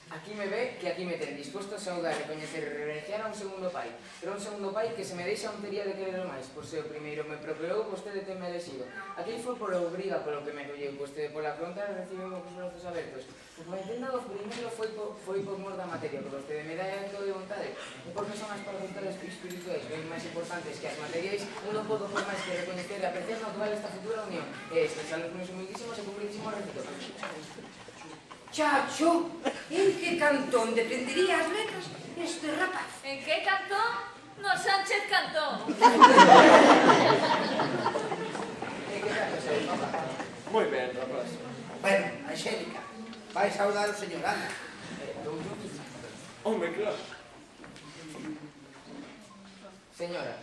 aquí me ve que aquí me ten disposto a saudar, recoñecer e reverenciar a un segundo pai. Pero un segundo pai que se me deixa a untería de querer máis, por ser o primeiro me procurou, vostede tenme elexido. Aquí foi por obriga polo que me colleu, vostede pola fronta recibimos os brazos abertos. O que me entenda o primeiro foi por mor da materia, por vostede me dá acto de vontade. E porque son as paramentas espirituais, ben máis importantes que as materiais, un non podo por máis que recoñecer e apreciar natural esta futura unión. E expresarles meus humildísimos e cumpridísimos respetos. Chacho, en que cantón deprendería as letras este rapaz? En que cantón? No Sánchez Cantón. Moi ben, rapaz. Bueno, Angélica, vai saudar o señor, anda. Home, claro. Señora,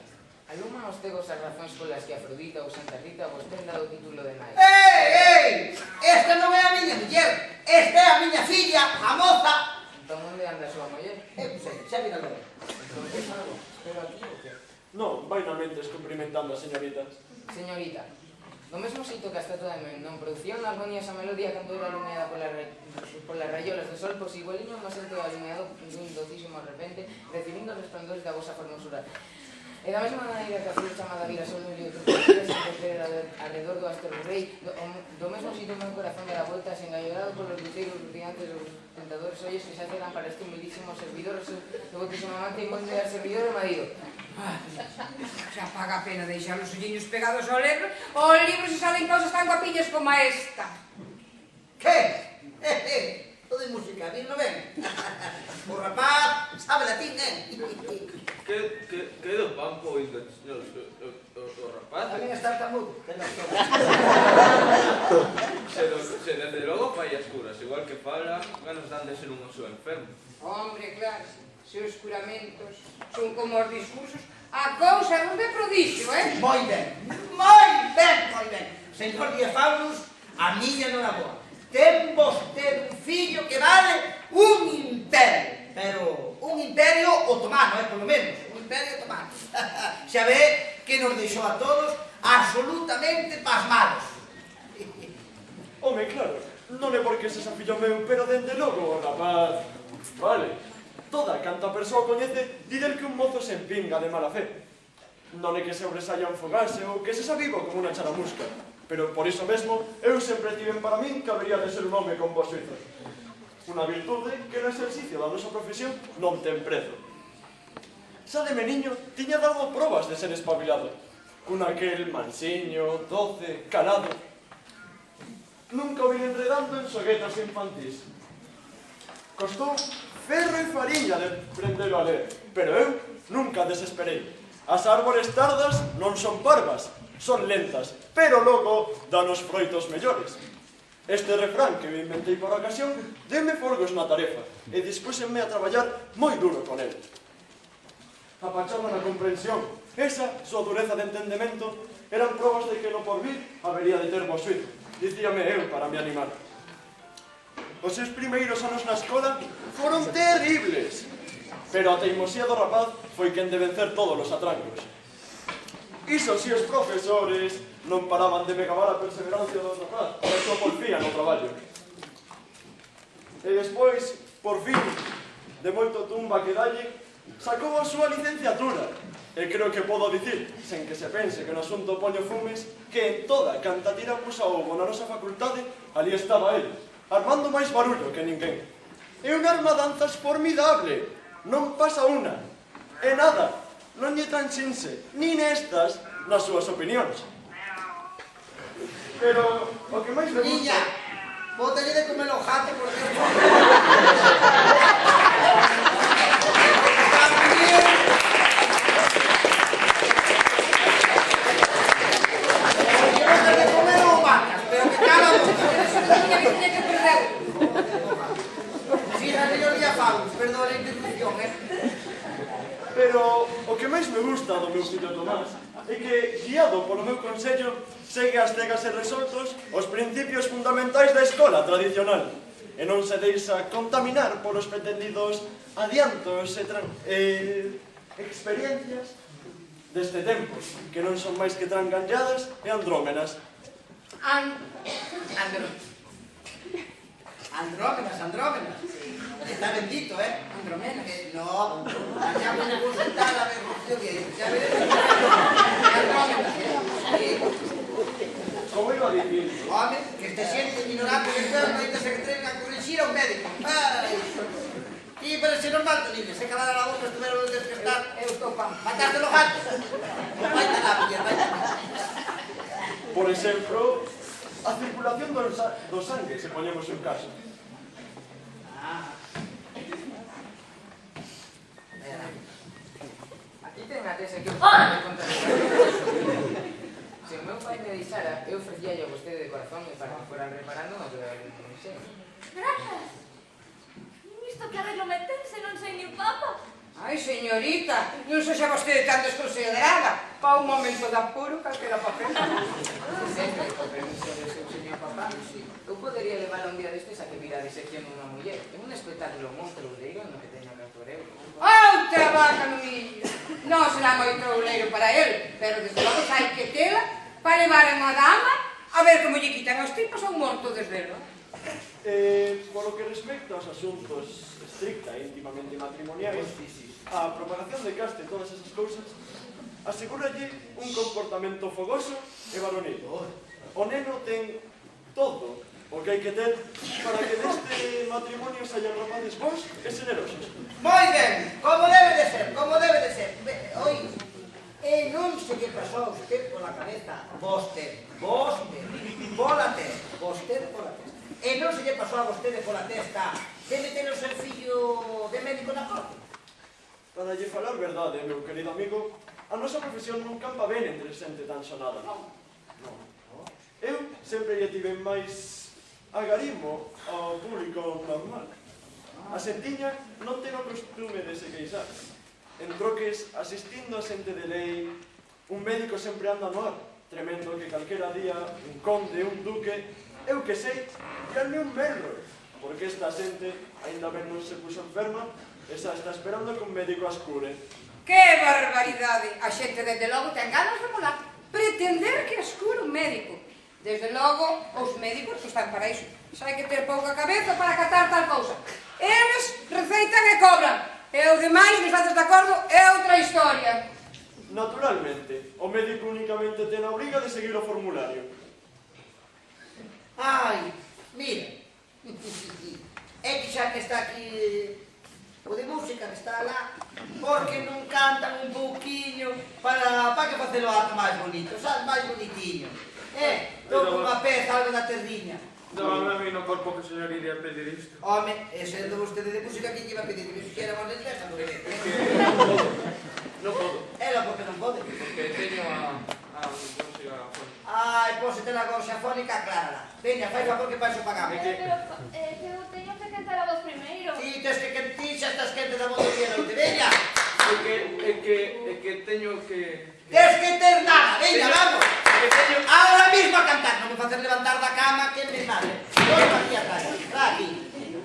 aluma os tegos as razóns polas que Afrodita ou Santa Rita vos ten dado o título de nai. Ei! Esta non é a miña muller, esta é a miña filla, a moza. Entón, onde anda a súa muller? Xa vira lo. Entón, que fago? Espero aquí ou que? Non, vai na mentes cumprimentando a señorita. Señorita, do mesmo xeito que a estatua de non produción na armonía esa melodía cando era alumeada polas rayolas do sol, pois igualiño un acento alumeado dun docísimo repente, recibindo os resplandores da vosa formosura. E da mesma maneira que a flor chamada vira sol no lío de se encontrera alrededor do astro rei, do mesmo xeito o meu corazón dá volta engallorado polos luceiros brillantes dos tentadores ollos que se aceran para este humilísimo servidor, o seu devotísimo amante e molde al servidor e marido. Xa paga a pena deixar os olliños pegados ao libro, o libro se salen cousas tan guapillas como esta. Que? Todo de música, vino ben. O rapaz sabe latín, Que do pampo oído, señor, o rapaz? Tamén está tamudo. Se desde logo fai as curas, igual que fala, ganos dan de ser un oso enfermo. Hombre, claro, se os curamentos son como os discursos, a cousa non de prodigio, Moi ben, moi ben, moi ben. Señor Diafauros, a miña non a boa. Ten vostede un fillo que vale un imperio, pero un imperio otomano, polo menos, un imperio otomano. Xa ve que nos deixou a todos absolutamente pasmados. Home, claro, non é porque sexa fillo meu, pero dende logo, rapaz. Vale, toda canta persoa coñece dizer que un mozo se empinga de mala fe. Non é que se sobresaia un fogase ou que se xa vivo como unha charamusca. Pero por iso mesmo, eu sempre tiven para min que habería de ser un home con boas suizas. Unha virtude que no exercicio da nosa profesión non ten prezo. Xa de meniño tiña dado probas de ser espabilado, con aquel mansiño, doce, calado. Nunca o vi enredando en xoguetas infantís. Costou ferro e fariña de prendelo a ler, pero eu nunca desesperei. As árbores tardas non son parvas, son lentas, pero logo danos froitos mellores. Este refrán que me inventei por ocasión deme folgos na tarefa e dispúxenme a traballar moi duro con el. Apachaba na comprensión, esa súa dureza de entendemento eran probas de que no porvir habería de ter bo suizo, dicíame eu para me animar. Os seus primeiros anos na escola foron terribles. pero a teimosía do rapaz foi quen de vencer todos os atrancos. Iso si os profesores non paraban de megabar a perseverancia do rapaz e a súa porfía no traballo. E despois, por fin, de moito tumba que dalle, sacou a súa licenciatura. E creo que podo dicir, sen que se pense que no asunto poño fumes, que en toda canta tirapusa houbo na nosa facultade, ali estaba ele, armando máis barullo que ninguén. É unha armadanzas formidable, non pasa unha, e nada, non lle tranxinse, nin estas nas súas opinións. Pero o que máis me gusta... Niña, bótalle de comer o jate, por Dios. Pero o que máis me gusta do meu fillo Tomás é que, guiado polo meu consello, segue as cegas e resoltos os principios fundamentais da escola tradicional e non se deixa contaminar polos pretendidos adiantos e experiencias deste tempo, que non son máis que tranganlladas e andrómenas. Andrómenas. Está bendito, Andrómenas. No, allá me gusta estar la revolución que ya veré. Como iba a dicir? Home, que te sientes ignorante de todo, no dices que tenga que corregir a un médico. Ai. Y pero si normal, tu niño, se calara la boca, estuvieron donde que estar. Eu estou pan. Mataste los gatos. Vaita la muller, vaita. Por exemplo, a circulación do sangue, se poñemos un caso. Aquí ten a tese que eu me contar. Se o meu pai me deixara, eu ofrecíalle a vostede de corazón e para que fueran reparando no que non sei. Grazas. Isto que arreglo me ten se non sei nin papa. Ai, señorita, non sexa vostede tan desconsiderada. Pa un momento de apuro, calquera papel. Sempre, con permiso do seu señor papá, eu podería levar un día destes a que vira a disección dunha muller. É un espectáculo moi trouleiro no que teño que actuar eu. Outra vaca no millo. Non será moi trouleiro para el, pero desde logo hai que tela para levar a unha dama a ver como lle quitan os tipos a un morto desvelo. Polo que respecta aos asuntos estricta e íntimamente matrimoniais, a propagación de caste e todas esas cousas, asegúralle un comportamento fogoso e varonil. O neno ten todo o que hai que ter para que deste matrimonio saian rapaces bons e generosos. Moi ben, como debe de ser. Oi, non se lle pasou a usted pola cabeza, vostede pola testa. E non se lle pasou a vostede pola testa de meter o seu fillo de médico na corte. Para lle falar verdade, meu querido amigo, a nosa profesión non campa ben entre xente tan sonada. Non. Eu sempre lle tive máis agarimo ao público normal. A xentiña non ten o costume de se queixar. En troques, asistindo a xente de lei, un médico sempre anda no ar, tremendo que calquera día un conde, un duque, eu que sei, calme un merlo, porque esta xente aínda ben non se puxo enferma e xa está esperando que un médico as cure. Que barbaridade! A xente, desde logo, ten ganas de molar. Pretender que as cure un médico. Desde logo, os médicos están para iso. Xa hai que ter pouca cabeza para catar tal cousa. Eles receitan e cobran. E o demais, non estades de acordo, é outra historia. Naturalmente, o médico únicamente ten a obriga de seguir o formulario. Ai, mira, é que xa que está aquí o de música que está lá, porque non cantan un pouquiño para que facelo algo máis bonito, sabes, máis bonitiño. Toca unha peza, algo da terdiña. Dábame a mí no corpo que o señor iría a pedir isto. Home, ese de vostede de música que iba a pedir, que fixera máis lenteja, non é? Non podo. Ela porque non pode. Porque teño a música fónica. Ai, pois se ten a gorxa fónica, aclárala. Veña, fai favor que paixo pagamos. Pero eu teño que cantar a vos primeiro. Ti, tes que ti xa estás quente da voz do día noite, veña. É que teño que... Tes que ter nada, veña, vamos. Ahora mismo a cantar, non me facer levantar da cama, que me madre. Colla aquí a tralla, aquí.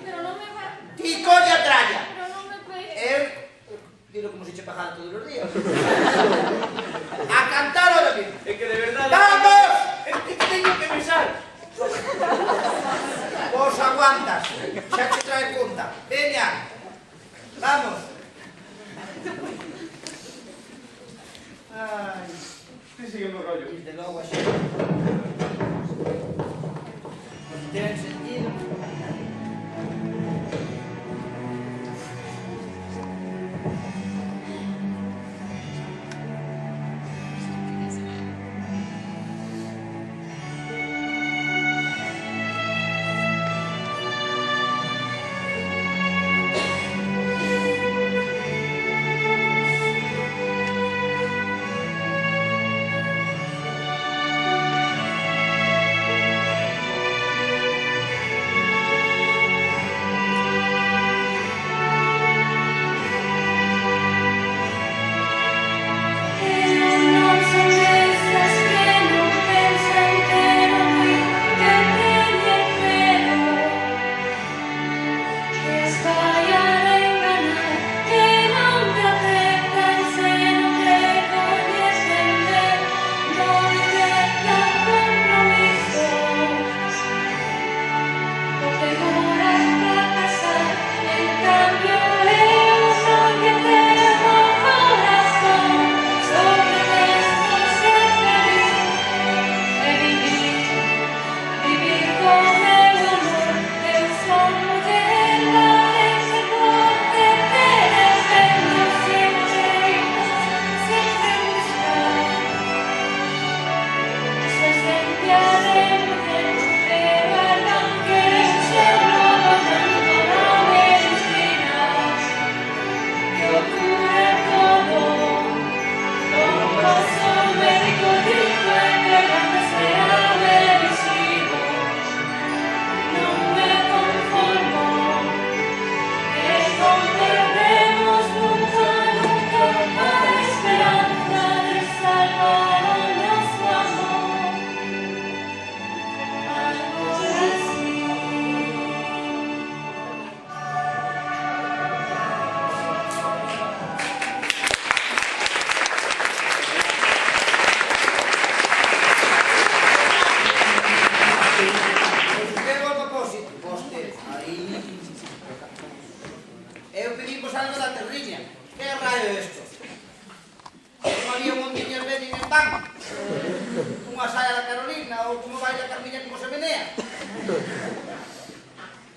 Pero non me va... Ti colla a tralla. Pero non me pega. tranquilo como se che pagara todos os días. A cantar ahora mismo. É que de verdade... ¡Vamos! É que teño que besar. Vos aguantas. Xa te trae conta. Veña. Vamos. Ai, Ti sigue o rollo. desde logo así. Ten sentido.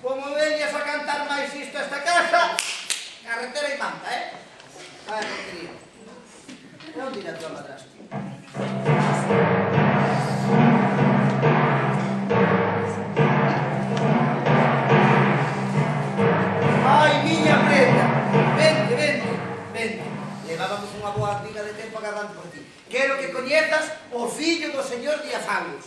Como venías a cantar máis isto a esta casa, carretera e manta, Ai, non querido. E onde irá a tua madrastra? Ai, miña preta, vente. Levábamos unha boa amiga de tempo agardando por ti. Quero que coñezas o fillo do señor Diafagos.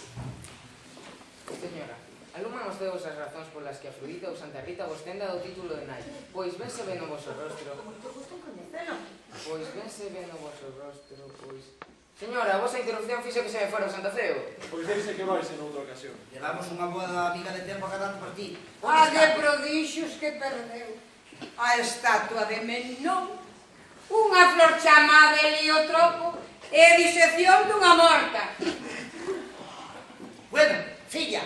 Señora, aluman os deus as razóns polas que Afrodita ou Santa Rita vos ten dado o título de nai. Pois vense ben o vosso rostro. Pois vense ben o vosso rostro, pois... Señora, a vosa interrupción fixo que se me fora o Santa Ceo. Pois debe que vais en outra ocasión. Levamos unha boa amiga de tempo agardando por ti. A de prodixios que perdeu. A estatua de Menón, unha flor chamada heliotropo e disección dunha morta. Bueno, filla,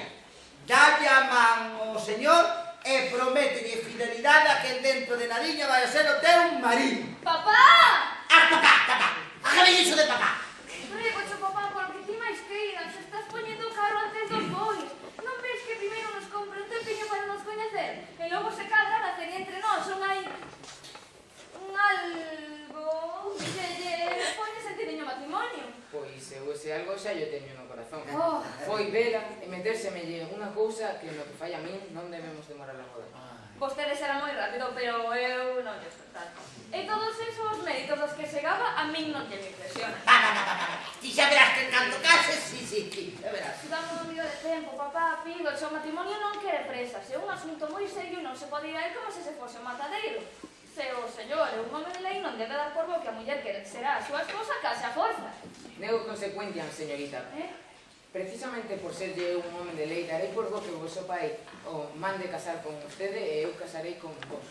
dalle a man ao señor e promételle fidelidade a que dentro de Nariña vai a ser o teu marido. Papá! Papá! Hágame iso de papá! Pregocho, papá, polo que ti máis queiras, estás poñendo caro antes dos bois. Non ves que primeiro nos compra un tempiño para nos coñecer? E logo se cadra a hacer entre nós un algo que lle pone sentidiño matrimonio. Pois eu ese algo xa yo teño no corazón. Oh. Foi vela e metérseme unha cousa que no que fai a min non debemos demorar a boda. Vostedes era moi rápido, pero eu non lle estou tanto. E todos esos méritos dos que segaba a min non lle me impresionan. Ti xa verás que canto cases, sí, xa verás. Damos un vídeo de tempo, papá, pido, o seu matrimonio non quere presas, é un asunto moi serio e non se pode ir a él como se se fose un matadeiro. Se o señor é un home de lei non debe dar por bo que a muller que será a súa esposa case a forza. Nego consecuencias, señorita. Precisamente por ser eu un home de lei, darei por bo que o vosso pai o mande casar con vostede e eu casarei con vos.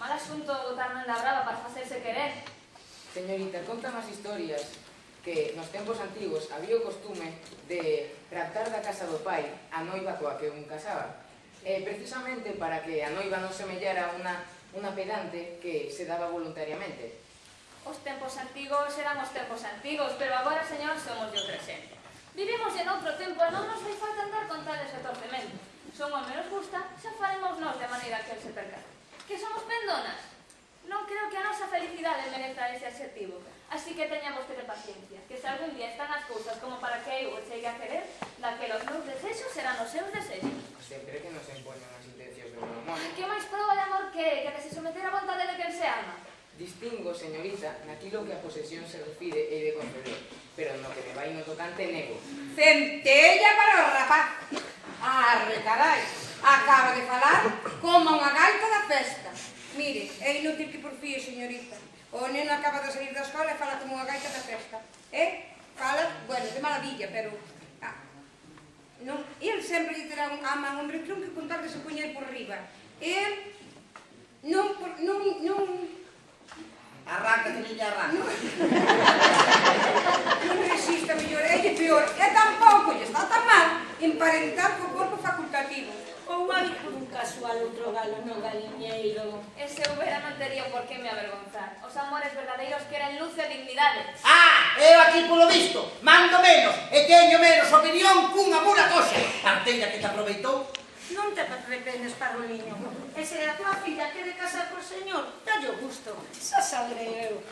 Mal asunto botarme en la brava para facerse querer. Señorita, conta máis historias que nos tempos antigos había o costume de raptar da casa do pai a noiva coa que un casaba. Precisamente para que a noiva non semellara unha pedante que se daba voluntariamente. Os tempos antigos eran os tempos antigos, pero agora, señor, somos de presente. Vivimos en outro tempo e non nos fai falta andar con tales retorcementos. Se un home nos gusta, xa faremos nós de maneira que el se percate. Que somos pendonas? Non creo que a nosa felicidade mereza ese adxetivo. Así que teñamos ter paciencia, que se algún día están as cousas como para que eu o chegue a querer, daqueles meus desexos serán os seus desexos. Sempre que nos impoñan as intencións do meu amor. Que máis prova de amor que se someter a vontade de quen se ama? Distingo, señorita, naquilo que a posesión se refire e de conceder, pero no que me vai no tocante nego. Centella para o rapaz. Arre, carai, acaba de falar como unha gaita da festa. Mire, é inútil que porfíe, señorita. O neno acaba de salir da escola e fala como unha gaita da festa. Fala, bueno, de maravilla, pero... non, el sempre lle terá a man hombre tron que contar de se poñer por riba. El non... Arranca, que non lle arranca. Non resista, mellor, é peor. E tampouco lle está tan mal emparentar co corpo facultativo. Ou hai un casual outro galo no galiñeiro. E se houbera non tería por que me avergonzar. Os amores verdadeiros queren luz e dignidade. Eu aquí polo visto mando menos e teño menos opinión cunha pura coxa. Parteira que te aproveitou. Non te repenes, Paroliño. E se a tua filla quere casar co señor, dalle o gusto. Xa sabrei eu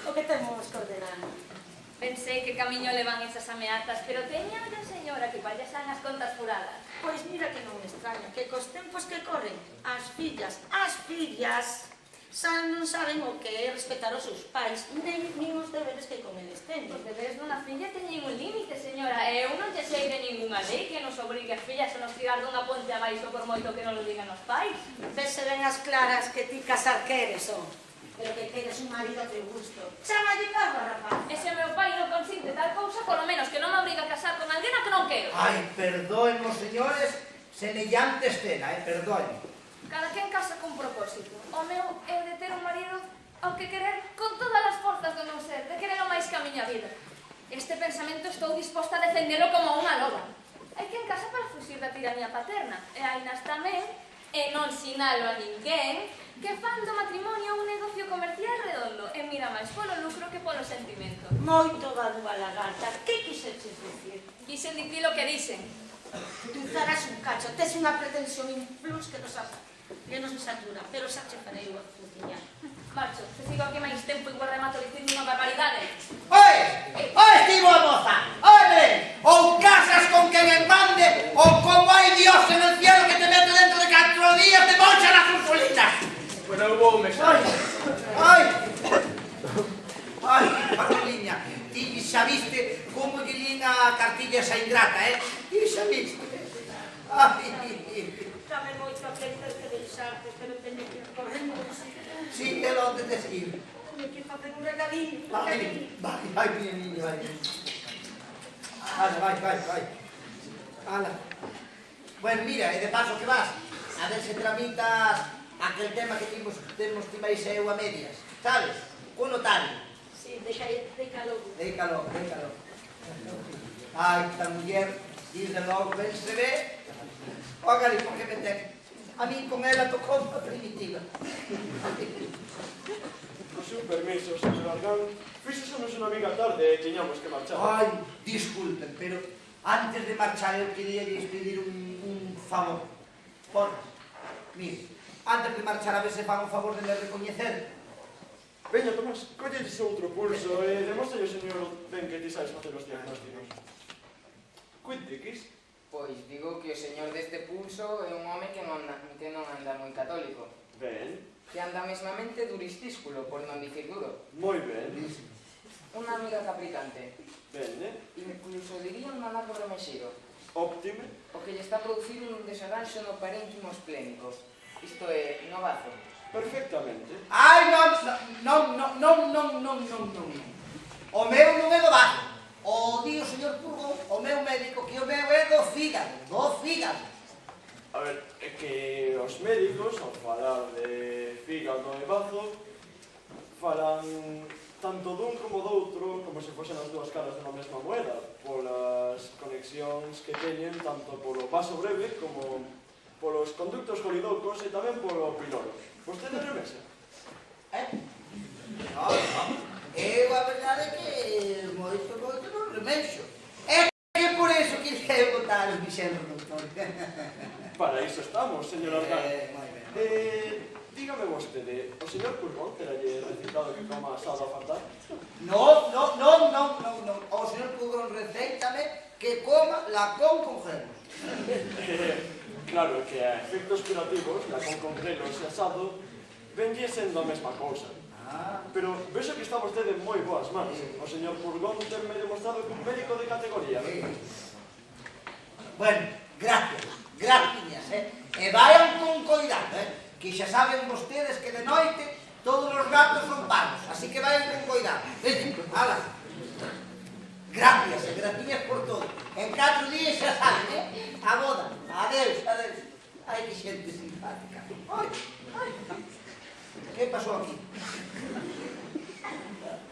o que temos por delante. Pensei que camiño levan esas ameazas, pero teña a señora que pallasan as contas furadas. Pois mira que non me extraña, que cos tempos que corren, as fillas, xa non saben o que é respetar os seus pais, nin os deberes que con eles teñen. Os deberes dunha filla teñen un límite, señora, e eu non lle sei de ninguna lei que nos obrigue as fillas a nos tirar dunha ponte abaixo por moito que non lo digan os pais. Vese ben as claras que ti casar queres, pero que queres un marido a teu gusto. Chámalle cargo, rapaz. E se meu pai non consinte tal cousa, polo menos que non me obriga a casar con alguén a que non quero. Ai, perdóennos, señores, semellante escena, perdoen. Cada quen casa con propósito. O meu é de ter un marido ao que querer con todas as forzas do meu ser, de querer o máis que a miña vida. Este pensamento estou disposta a defendelo como unha loba. Hai quen casa para fuxir da tiranía paterna, e hainas tamén, e non sinalo a ninguén, que fan do matrimonio un negocio comercial redondo e mira máis polo lucro que polo sentimento. Moito badúa lagarta, que quixeches dicir? Quixen dicir o que dicen. Tú farás un cacho, tes unha pretensión in plus que nos satura, pero xa che farei unha frutiña. Marcho, se sigo aquí máis tempo igual remato dicindo unha barbaridade. Oe, estivo a moza, Belén, ou casas con quen en mande, ou como hai Dios en el cielo que te mete dentro de 4 días te mocha las ursulitas. Bueno, eu vou me xa. Ai, Paroliña, ti xa viste como lle lín a cartilla esa ingrata, Ti xa viste. Dame moito a que deixarte, pero teño que ir correndo. Sí, é onde tes que ir. Teño que facer un regalín. Vai, niño, vai. Vai. Ala. Bueno, mira, e de paso que vas, a ver se tramitas aquel tema que temos ti máis eu a medias, sabes? Co notario. Sí, décalo. Décalo. Ai, esta muller, desde logo, ben se ve. Ógale, porque me ten. A mí con ela tocou a primitiva. Con seu permiso, señor Argán, fixémonos unha amiga tarde e tiñamos que marchar. Ai, disculpen, pero antes de marchar eu quería pedir un favor. Mire, antes de marchar a ver se fan o favor de me recoñecer. Veña, Tomás, collelles outro pulso e demostre ao señor ben que ti sabes facer os diagnósticos. Cuente, Quis? Pois digo que o señor deste pulso é un home que non anda moi católico. Ben. Que anda mesmamente duristísculo, por non dicir duro. Moi ben. Unha amiga capritante. Ben, Incluso diría un malargo remexero. Óptime. O que lle está a producir un desarranxo no parénquimo esplénico. Isto é, no bazo. Perfectamente. Ai, non. O meu non é do bazo. O di o señor Purgón, o meu médico, que o meu é do fígado. A ver, é que os médicos, ao falar de fígado e bazo, falan tanto dun como doutro, como se fosen as dúas caras dunha mesma moeda, polas conexións que teñen tanto polo vaso breve como polos conductos colidocos e tamén polo piloro. Vostede remesa? No, eu a verdade é que moito non remexo. É que por eso quise botar os mixelos, doutor. Para iso estamos, señor Argán. Moi ben. Dígame vostede, o señor Pulmón teralle recitado que coma asado a faltar? No. O señor Pulgón receítame que coma lacón con grelos. Claro que a efectos curativos, lacón con grelos e asado, venlle sendo a mesma cousa. Pero vexo que está vostede en moi boas mans. O señor Pulgón tenme demostrado que un médico de categoría. Bueno, gracias, E vayan con cuidado, que xa saben vostedes que de noite todos os gatos son parvos, así que vayan con cuidado. Hala. Gracias por todo. En 4 días xa saben, a boda. Adeus. Ai, que xente simpática. Ai. Que pasou aquí?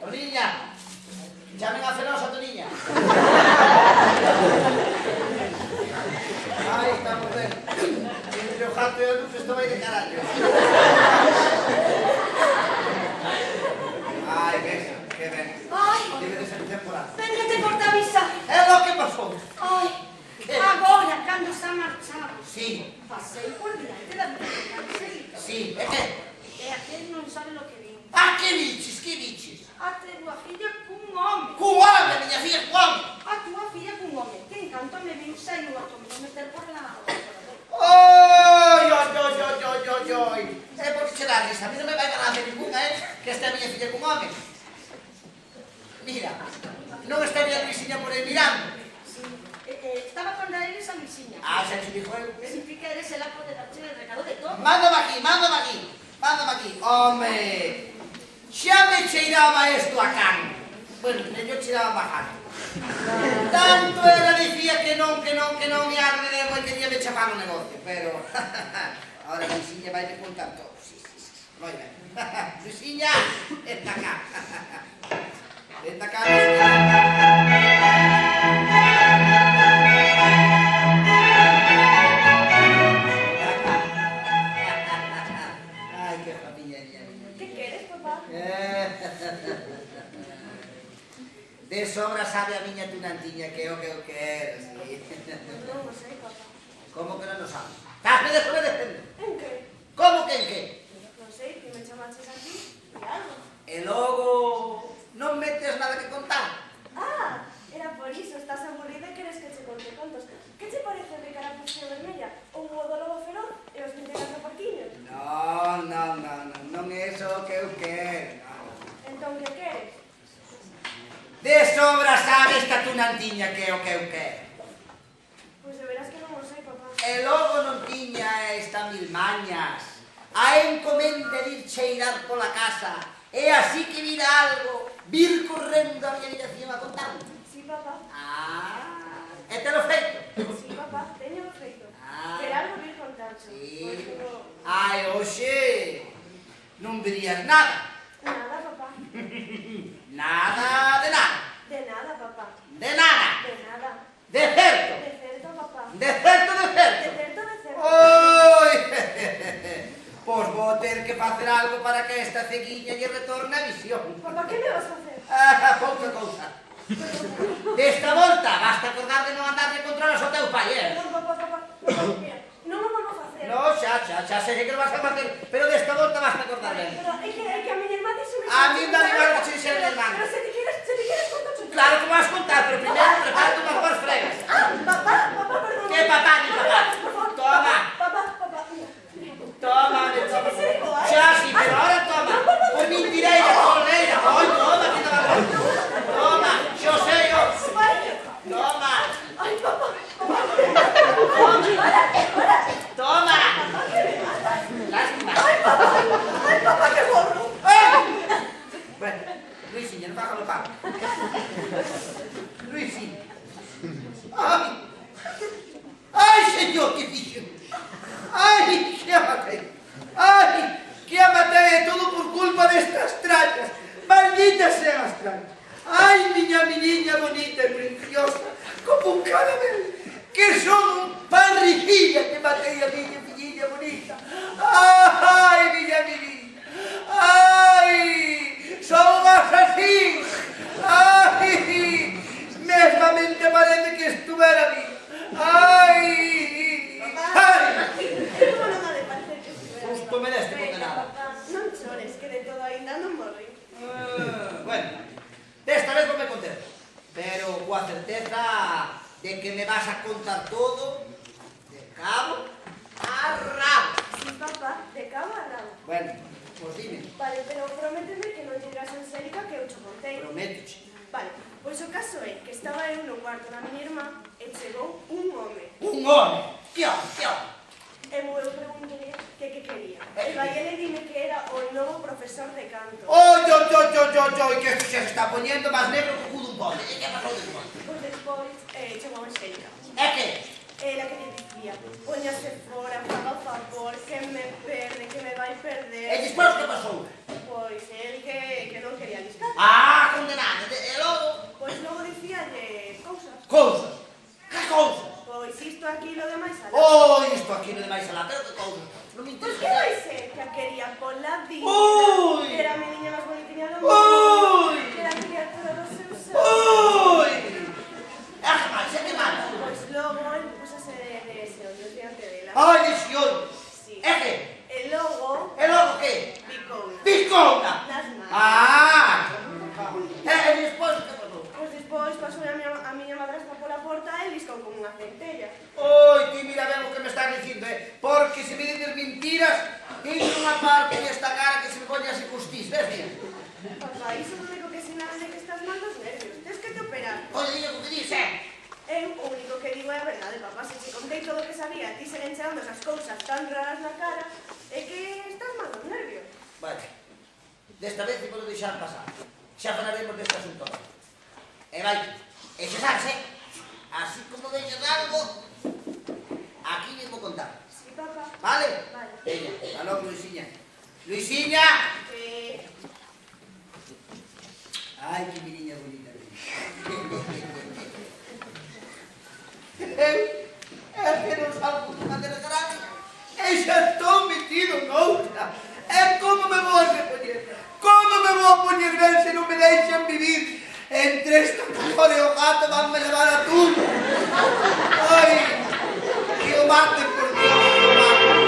Toniña, chamen a Fenosa, Toniña. Ai, estamos ben. Entre o jato e a luz isto vai de carallo. Ai, que ben. Debe de ser temporal. Véngate por te avisar. É lo que pasou. Ai, agora, cando está marchado. Sí. Pasei por diante da minha cancelita. Sí, é que? E aquel non sabe lo que vin. Ah, que biches? A tua filla cun home. Cun home, miña filla, cun home. A tua filla cun home. Que en canto me vin, saiu a comer meter por la... Oi. É porque che dá risa. A mí non me vai ganar de ninguna, que esta é a miña filla cun home. Mira, non estaría a Luisiña por aí mirando. Sí, estaba con la eres a Luisiña. Ah, xa se dixo eu. Si que eres el apo de darche el recado de todo. Mándame aquí. Home, xa me cheiraba esto a can. Bueno, yo cheiraba bajando. Tanto ela dicía que non, e arde de moi que día me chapaba o negocio, pero ahora Luisiña vai de contar todo. Sí. Moi ben. Luisiña, esta cá. Esta cá, Ai, que familiaría. ¿Qué quieres, papá? De sobra sabe a miña tunantiña que é o que eu quero, sí. No lo sé, papá. Como que non lo sabes? Estás me desobedecendo. ¿En qué? Como que en que? No sé, que me chamaches aquí y algo. E logo non metes nada que contar. Ah, era por iso, estás aburrida e queres que te conte contos. Que te parece de Carapuxia Vermella, o Hugo do Lobo Feroz e os 24 porquiños? Non é iso o que eu quero. Entón, que queres? De sobra sabes que a tunantiña que é o que eu quero. Pois de veras que non o sei, papá. E logo non tiña esta mil mañas. A encomende de ir cheirar pola casa. E así que vira algo, vir correndo a miña habitación a contar. Sí, papá. Ah, e te lo feito. Sí, papá, teño feito. Ah. Pero algo vir contarcho. Sí. Porque Ai, oxe, non verías nada. nada, papá. Nada de nada. De nada, papá. De nada. De nada. De certo. De certo, papá. De certo, de De certo. certo, de certo. Oi! Pois vou ter que facer algo para que esta ceguiña lle retorne a visión. Papá, que me vas a hacer? Pouca cousa. Desta volta, basta acordar de non andar de controlas ao teu pai, Perdón, papá. Mira, non me volvo a facer. No, xa sei que lo vas a facer, pero desta volta basta acordar de Pero é que a miña irmá dixo A mí me da igual que che dixera a irmán. Pero se te quieres contar chuchu. Claro que vas contar, pero primeiro prepárate unhas boas fregas. Papá, perdón. Que papá, ni papá. Por favor. Toma. Papá. Toma, xa, sí, pero ahora toma. Pois mentireira, colneira. Oi, toma, que te va a Toma, xo sei, o. Toma. Ay, papá. Toma. Lástima. Ay, papá, que gorro. Bueno, Luisinha, non faga lo pago. Luisinha. Ai, señor, que fixo. Ai, que a matei. Ai, que a matei, é todo por culpa destas trañas. Malditas sean as trañas. Ai, miña meniña bonita e preciosa, como un caramelo, que son parricilla que matei a miña filliña bonita. Ai, miña meniña. Ai, son un asasín. Ai, mesmamente parece que estuvera viva. Ai, ai. Como non ha de parecer que estuvera viva? Justo merece Venga, condenada. papá, non chores, que de todo aínda non morri. Bueno, desta vez non me contento, pero coa certeza de que me vas a contar todo de cabo a rabo. Sí, papá, de cabo a rabo. Bueno, pues dime, Vale, pero prométeme que non lle dirás en serio que eu cho contei. prométoche. Vale, pois o caso é que estaba eu no cuarto da miña irmá e chegou un home. Un home, que home, que home. E eu preguntolle que quería. E vai ele dime que era o novo profesor de canto. Oi, que isto xa se está poñendo máis negro que o cu dun pode. E que pasou despois? Pois despois chegou a Xeira. É que? Ela que lle dicía, póñase fora, faga o favor, que me perde, que me vai perder. E despois que pasou? Pois el que non quería listar. Ah, condenada, e logo? Pois logo dicíalle cousas. Cousas, que cousas? Pois isto, aquilo, demais alá. Oh, isto aquí non é máis alá, pero que cousas? Non me Pois interesa. que vai ser que a quería pola vida, Ui. que era a meniña máis bonitiña do Ui. mundo, que era a criatura do seu ser. Ui! É que máis, é que máis? Pois logo el púsase de ese ollo diante dela. Ai, ese ollo! Sí. É que? E logo E logo que? picouna. Picouna! Nas mans. Ah! E despois que pasou? Pois despois pasou a miña madrastra pola porta e listou como unha centella. Oi, ti mira ben o que me estás dicindo, porque se me dices mentiras, tiene unha parte desta cara que se me poña así custís, ves bien? Papá, iso é o único que sinala de que estás mal dos nervios. Tens que te operar. Oye, diga o que dices, Eu o único que digo é a verdade, papá. Se te contei todo o que sabía, a ti seguen chegando esas cousas tan raras na cara, é que estás mal dos nervios. Vale, desta vez te podo deixar pasar. Xa falaremos deste asunto. E vai, e xa sabes, así como deixas algo, aquí mismo contar. Sí, papá. Vale? Vale. Veña, a logo, Luisiña. Luisiña! Ai, que meniña bonita. É que non salgo con unha desgracia. E xa estou metido noutra. E como me vou a repoñer? Como me vou a poñer ben se non me deixan vivir? Entre esta mujer e o gato vanme levar a tú. Ai, que o maten por Dios, que o maten.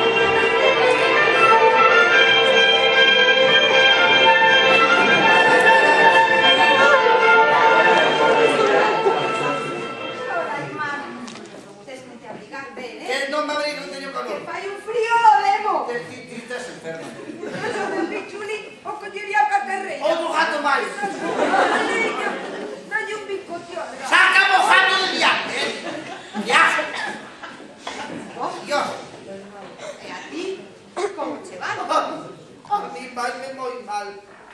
Que non me abrigo, non teño calor. Que fai un frío, Lemo. Ti estás enferma. Eso del pichuli o collería a caterreira. Outro gato máis. Dalle un picoteo. Sácame o gato de diante, Ya. Oh, Dios. E a ti, como che vai? A mí vaime moi mal.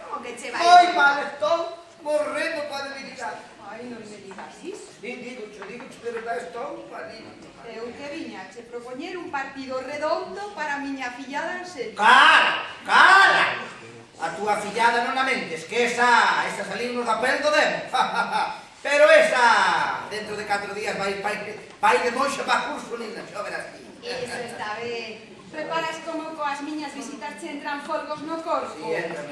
Como que che vai? Moi mal, estou morrendo para debilitar. Ai, non me digas iso. Digo, de verdade estou malito. Eu que viña che propoñer un partido redondo para a miña fillada en serio. Cara! A túa fillada non a mentes, que esa salimos da pel do demo. Pero esa, dentro de 4 días, vai de monxa para Ursulina, xo verás ti. Iso está ben. Preparas como coas miñas visitas che entran folgos no corpo. Sí, entra.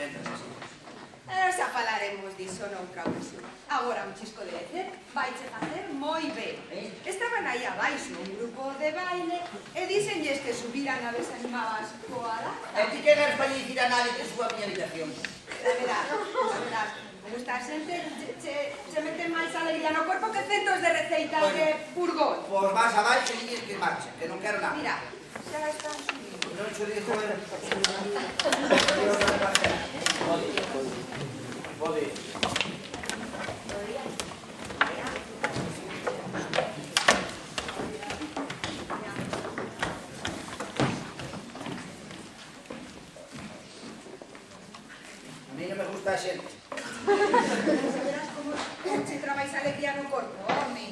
Xa falaremos diso noutra ocasión. Agora un chisco de lecer vaiche facer moi ben. Estaban aí abaixo un grupo de baile e díxenlles que subiran a ver se animabas coa danza. E ti que eres para dicir a nadie que suba a miña habitación? A verás, como esta xente che meten máis alegría no corpo que centos de receitas de furgón. Pois vas abaixo e dices que marcha, que non quero nada. Mira, xa están subindo. Non xo dixo el. Pode. A mí non me gusta a xente. Verás como che trabais alegría no corpo, home.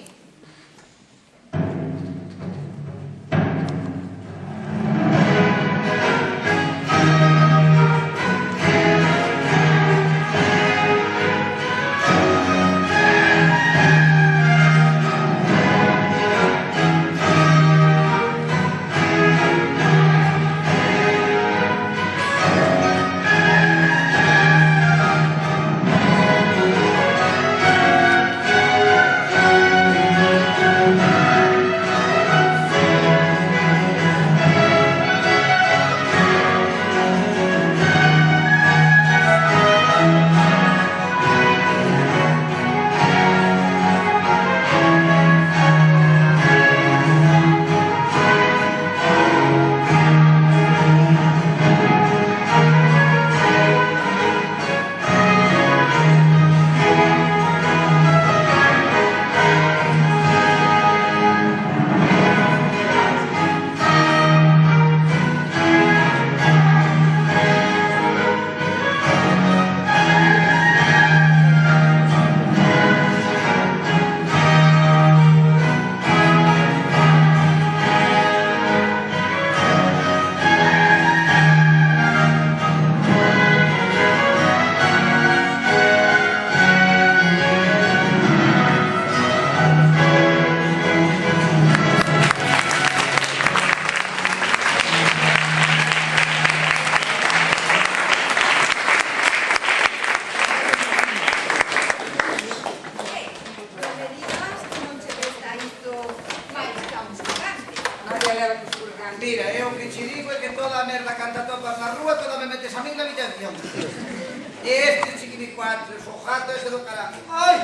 o jato ese do caralho. Ai!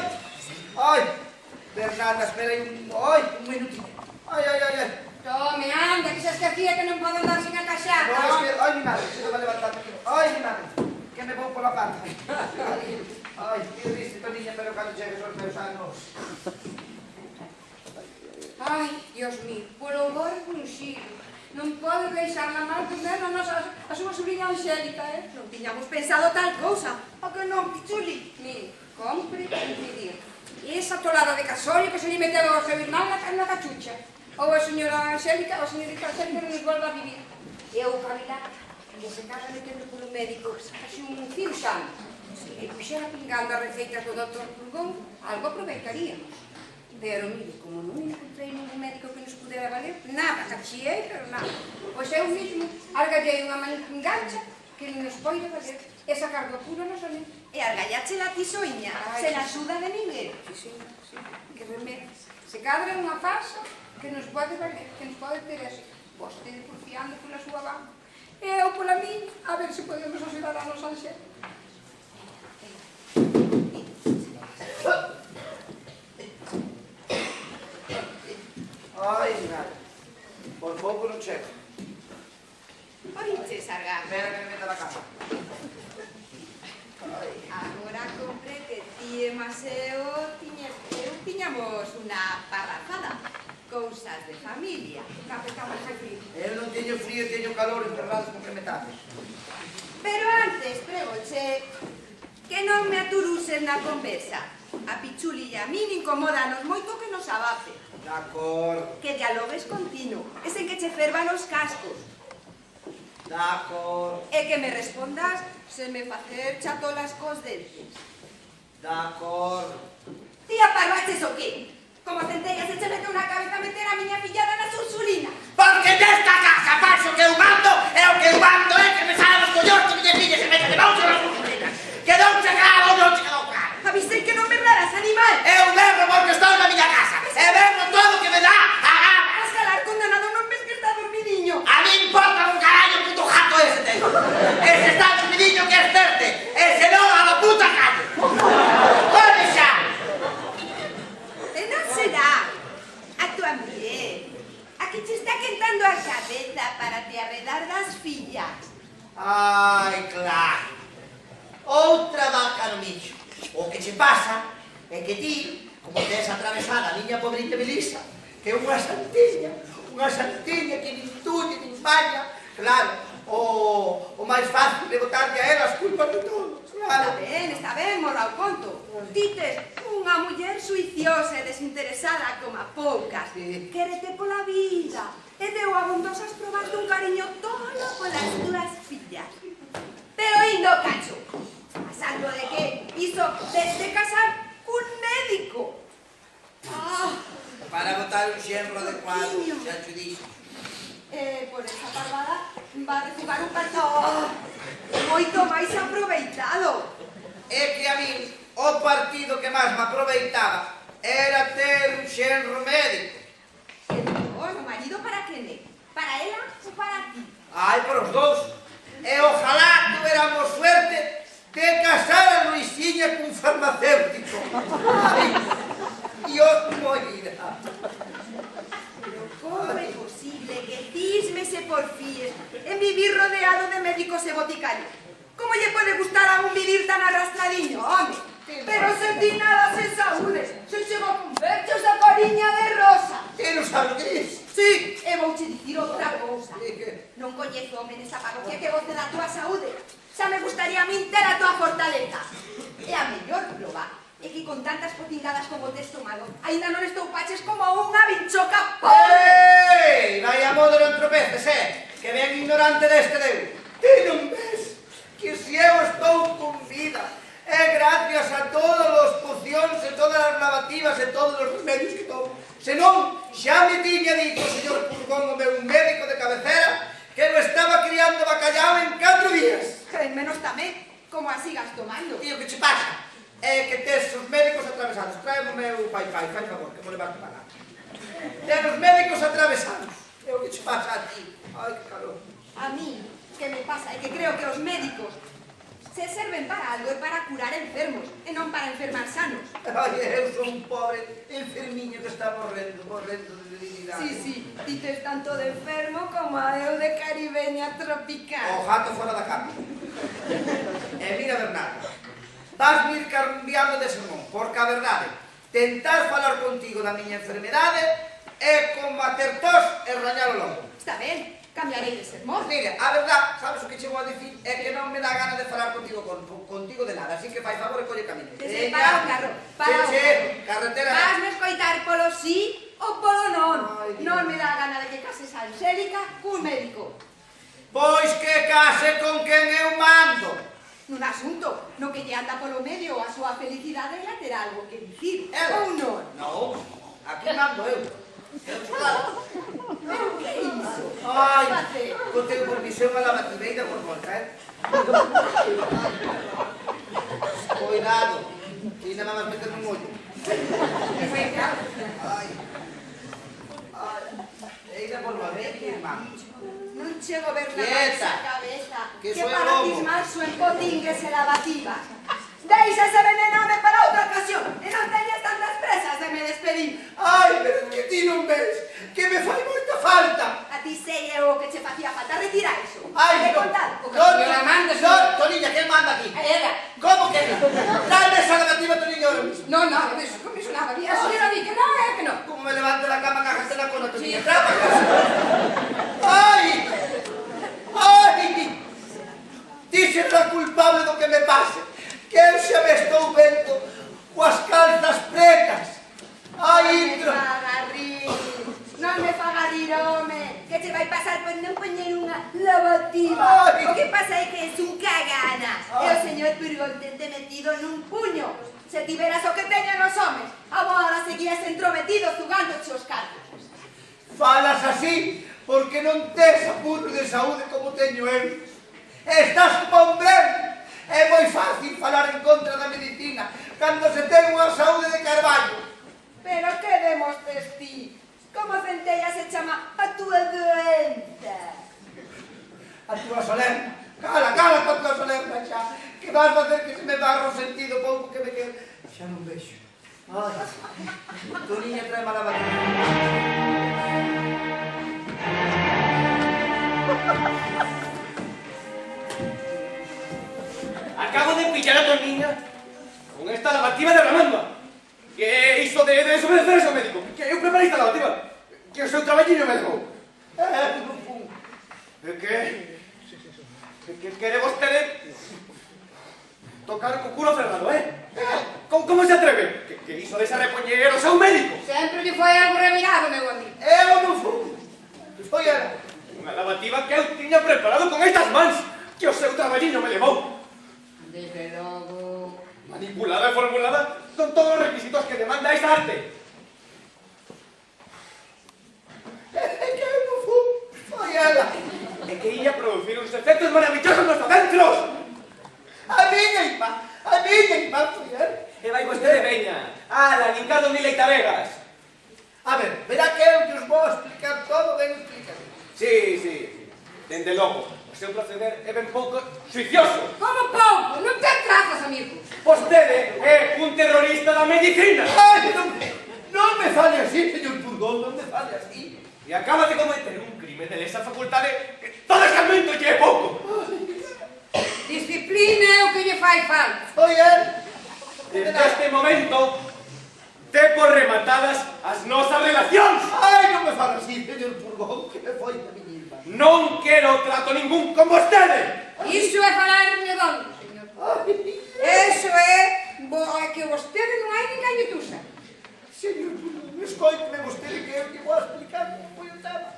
Ai! Bernarda, espera aí un minutinho. Ai, ai, ai, ai. Tome, anda, que se esquecía que non pode andar sin a caxata. No, es que... Ai, mi madre, se me va a levantar. Ai, mi madre, que me vou pola pata. Ai, que triste, Toniña, pero cando chegues aos meus anos... Ai, Dios mío, por olor un xiro. Non pode deixarla mal comer a súa sobrinha Angélica, Non tiñamos pensado tal cousa. A que non, Pichuli? Mire, compre e pedir. E esa tolada de casollo que se lle meteu ao seu irmán na cachucha. Ou a señora Angélica, ou a señorita Angélica non nos volva a vivir. E o cavilá, que se casa metendo polo médico, así un cirujano. E puxera pingando as receitas do doctor Pulgón, algo aproveitaríamos. Pero, mire, como non encontrei ningún médico que nos pudera valer, nada, cachiei, pero nada. Pois eu mismo argallei unha mangancha que nos pode valer e sacar do apuro nos anéis. E argallache la tisoiña, sen axuda de ninguén. Sí, que remedio. Se cadra unha farsa que nos pode valer, que nos pode ter así. Vostede porfiando pola súa banda. E eu pola min, a ver se podemos axudar a nosa Angélica. Ai, nada. Por pouco non chego. Oiche, Sargar. Espera que me meta na cama. Agora compre que ti e Maseo tiñamos unha parrafada. Cousas de familia. Capetamos de frío. Eu non teño frío, teño calor enterrados con que me tapes. Pero antes, pregoche, que non me aturusen na conversa. A Pichuli e a min incomódanos moito que nos abafe. D'acor. Que dialogues continuo, e sen que che fervan os cascos. D'acor. E que me respondas sen me facer chatolas cos dentes. D'acor. Tía parvaches o qué? Como centellas se che mete unha cabeza a meter a miña fillada na sursulina. Porque nesta casa paso que eu mando, e o que eu mando é que me salen os collóns que miña filla se mete de mãos nas sursulinas. Que non che claro, non che claro. Avisei que non me raras, animal. Eu berro porque estou na miña casa. E berro todo o que me dá a gana. Vas calar, condenado, non ves que está dormidiño. A mí importa un carallo o puto jato ese tengo. Ese está dormidiño que esperte. E se non a la puta calle. Pode xa. E non será a tua muller a que che está quentando a cabeza para te arredar das fillas. Ai, claro. Outra vaca no micho. O que che pasa é que ti, como tes atravesada a liña podrita Belisa, que é unha santiña que nin tuñe, nin baña, claro, o máis fácil de botarlle a ela as culpas de todo, claro. Está ben, morra o conto. Ti tes unha muller suiciosa e desinteresada como a poucas. Quérete pola vida e deu abondosas probas dun cariño tolo polas túas fillas. Pero indo cacho, a salvo de que iso desde casar cun médico. Para botar un xenro adecuado, xa te dixo. Por esa parvada va a jugar un partido moito máis aproveitado. É que a min o partido que máis me aproveitaba era ter un xenro médico. O marido para quen é? Para ela ou para ti? Ai, por os dous. E ojalá tuéramos suerte de casar a Luisiña cun farmacéutico. Ai, Dios moira. Pero como é posible que tismes e porfíes en vivir rodeado de médicos e boticarios? Como lle pode gustar a un vivir tan arrastradiño, home? Pero sen ti nada sen saúde, sen chego con pechos da coriña de rosa. Que non sabe o que dis? Sí, e vouche dicir outra cousa. Non coñezo home nesa parroquia que goce da tua saúde. Xa me gustaría a min ter a tua fortaleza. E a mellor proba é que con tantas potingadas como tes tomado, aínda non estoupaches como unha bichoca pobre. Ei, vai a modo non tropeces, que ben ignorante deste deu. Ti non ves que se eu estou con vida é gracias a todas as pocións e todas as lavativas e todos os remedios que tomo. Senón, xa me tiña dito o señor Pulgón, o meu médico de cabecera, que eu estaba criando bacallao en 4 días. Menos tamén, como a sigas tomando. E o que che pasa é que tes os médicos atravesados. Trae o meu pai, fai favor, que me levanto para lá. Ten os médicos atravesados. E o que che pasa a ti? Ai, que calor. A mí, que me pasa é que creo que os médicos se serven para algo e para curar enfermos, e non para enfermar sanos. Ai, eu son un pobre enfermiño que está morrendo de dignidade. Sí, ti tes tanto de enfermo como a eu de caribeña tropical. O gato fora da cama. E mira, Bernardo, vas vir cambiando de sermón, porque a verdade, tentar falar contigo da miña enfermedade é combater tos e rañar o lombo. Está ben, cambiarei de sermón. Mira, a verdade, sabes o que chego a dicir? É que non me dá gana de falar contigo de nada, así que fai favor e colle camino. Para o carro, para o carro. Carretera. Vasme escoitar polo sí ou polo non. Ai, Dios. Non me dá gana de que cases a Angélica cun médico. Pois que case con quen eu mando. Nun asunto no que lle anda polo medio a súa felicidade ela terá algo que dicir. Ela? Ou non? Non, aquí mando eu. Pero que é iso? Ai, Face. co teu permisión a la batibeira por volta, Cuidado, que ainda me vas meter nun ollo. Que foi claro. Ai, ainda volvo a ver, irmán. Non chego a ver na Quieta. esa cabeza Que que soy para lobo. tismar su empotingue se lavativa. Deixa ese venename para outra ocasión e non teñas tantas presas de me despedir. Ai, pero que ti non ves, que me fai moita falta. A ti sei eu o que che facía falta. Retira iso. Ai, De contar. señora manda, señora. Tonilla, que manda aquí? Ela. Como que no? Dame esa lavativa, Tonilla, ahora mismo. No, con eso nada. A señora di que non, é que non. Como me levanto la cama, cájate la cola, Tonilla. Trapa, Ai! Ai! Ti serás culpable do que me pase. Que eu xa me estou vendo coas calzas pretas. Ai, Non me faga rir. Non me faga rir, home. Que che vai pasar por non poñer unha lavativa. Ai. O que pasa é que es un cagana. E o señor Purgón tente metido nun puño. Se tiveras o que teñen os homes, agora seguías entrometido zugando os cartos. falas así porque non tes apuro de saúde como teño eu. Estás pombrendo. É moi fácil falar en contra da medicina cando se ten unha saúde de carballo. Pero que demostres ti? Como centella se chama a túa doenza? A túa solemna. Cala, a túa solemna xa. Que vas facer que se me barra o sentido pouco que me quede. Xa non vexo. Ai, tu niña trae mala batida. Acabo de pillar a Toniña con esta lavativa de Ramanda. Que iso de desobedecer ese médico. Que eu preparei esta lavativa. Que o seu traballiño me levou. Que quere vostede tocar co culo cerrado, Como se atreve? Que iso de se repoñer o seu médico. Sempre lle foi algo remirado, meu amigo. Eu non fui. Foi ela. Unha lavativa que eu tiña preparado con estas mans. Que o seu traballiño me levou. Desde logo. Manipulada e formulada con todos os requisitos que demanda esta arte. É que eu non fui. Foi ela. E que ia producir uns efectos maravillosos nos adentros. A miña irmá foi ela. E vai vostede veña. Ala, Ricardo Mileita Vegas. A ver, verá que eu que os vou explicar todo ben explicado. Sí. Dende logo, o seu proceder é ben pouco suicioso. Como pouco? Non ten trazas, amigo. Vostede é un terrorista da medicina. Ai, non me fale así, señor Purgón, non me fale así. E acaba de cometer un crime de lesa facultade que todo escarmento lle é pouco. Disciplina é o que lle fai falta. Foi ela. Desde este momento, te por rematadas as nosas relacións. Ai, non me fale así, señor Purgón, que me foi da miña irmá. Non quero trato ningún con vostede. Iso é falar redondo, señor. Eso é que vostede non hai nin cañetusa. Señor Purgón, escoiteme vostede que eu que vou explicar como foi o tema.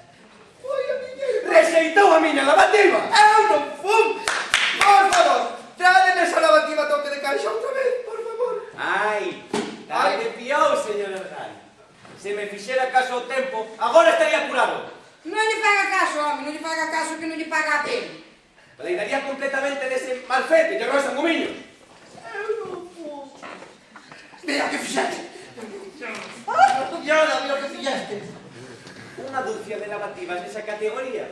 Foi a miña irmá. Rexeitou a miña lavativa. Eu non fui. Por favor, tráeme esa lavativa a toque de caixa outra vez, por favor. Ai, tarde piou, señor Hernán. Se me fixera caso ao tempo, agora estaría curado. Non lle faga caso, home, non lle faga caso que non lle paga a pena. Leiraría completamente dese malfete, lle rosa gomiño. Eu non fui. Mira que fixaste. Mira que fixaste. Unha dúcia de lavativas nesa categoría.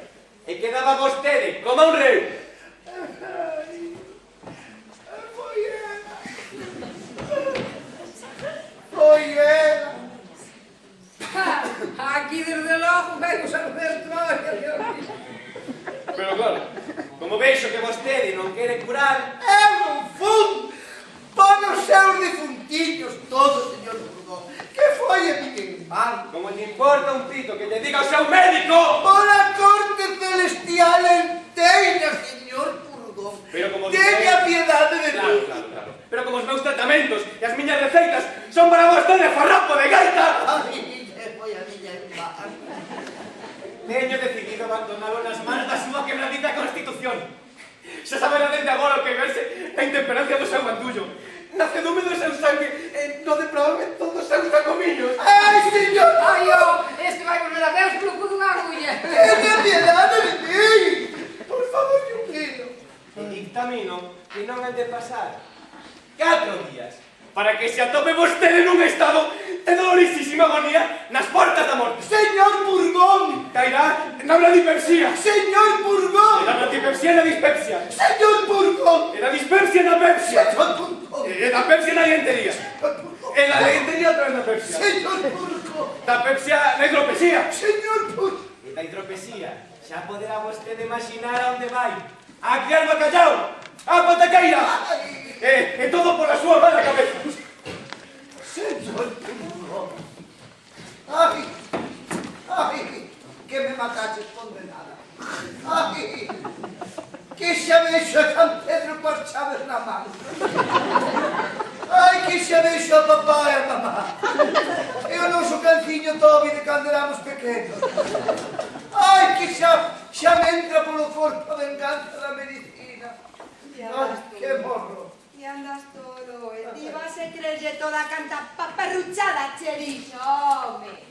E quedaba vostede como un rei. importa un pito que lle diga ao seu médico! Pola corte celestial enteira, señor Purgón. Pero como Teña piedade de Claro, mí. claro, claro. Pero como os meus tratamentos e as miñas receitas son para vostede farrapo de gaita, Ai, foi a miña irmá. teño decidido abandonalo nas mans da súa quebradiza Constitución. Se sabera dende agora o que verse a intemperancia do seu bandullo. Nacedume do seu sangue e no depravamento dos seus sangomiños. Ai, señor. Ai, este vai volver a Deus polo cu dunha agulla. Teña piedade de mí. Por favor, yo quiero. E dictamino que non han de pasar 4 días para que se atope vostede nun estado de dolorisísima agonía nas portas da morte. Señor Purgón. Cairá na bradipepsia. Señor Purgón. E na bradipepsia e na dispepsia. Señor Purgón. E na dispepsia e na pepsia. Señor Purgón. E da pepsia na dientería. E na dientería outra vez na pepsia. Señor Purgón. Da pepsia na hidropesía. Señor Purgón. E da hidropesía xa poderá vostede imaginar a onde vai. A criar bacallao, a potequeira. E todo pola súa mala cabeza. Señor Purgón. Ai, ai, que me mataches condenada. Ai, que xa vexo a San Pedro coas chaves na man. Ai, que xa vexo a papá e a mamá. E o noso canciño Tobi de cando éramos pequenos. Ai, que xa me entra polo corpo a venganza da medicina. Ai, que morro. E andas todo, e ti vas a creerlle toda canta paparruchada, cherizo, home.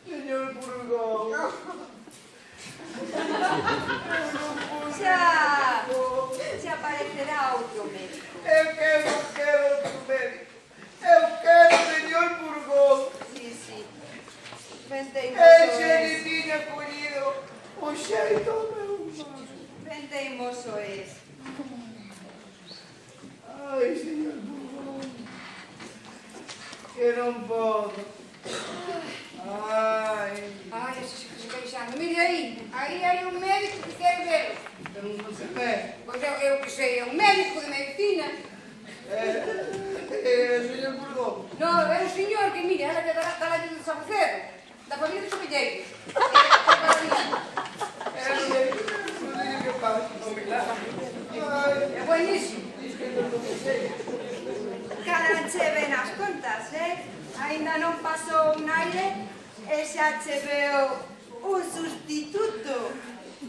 Señor Purgón. Xa aparecerá outro médico. Eu quero outro médico. Eu quero, señor Purgón. Sí. Vente Ese de tiña collido o xeito meu irmán. Vente mozo es. Ai, señor Purgón. Que non podo. Ai. Ai, ese se queixando. Mire aí hai un médico que quere velo. Pero non se ve. Pois eu que sei, é un médico de medicina. Señor Purgón. Non, é un señor que, mire, ela que dá la de Sabucedo, da familia de Sobelleiros. Non sei que pasa. Ai. É buenísimo. Caranche ben as contas, Ainda non pasou un aire e xa che veo un sustituto.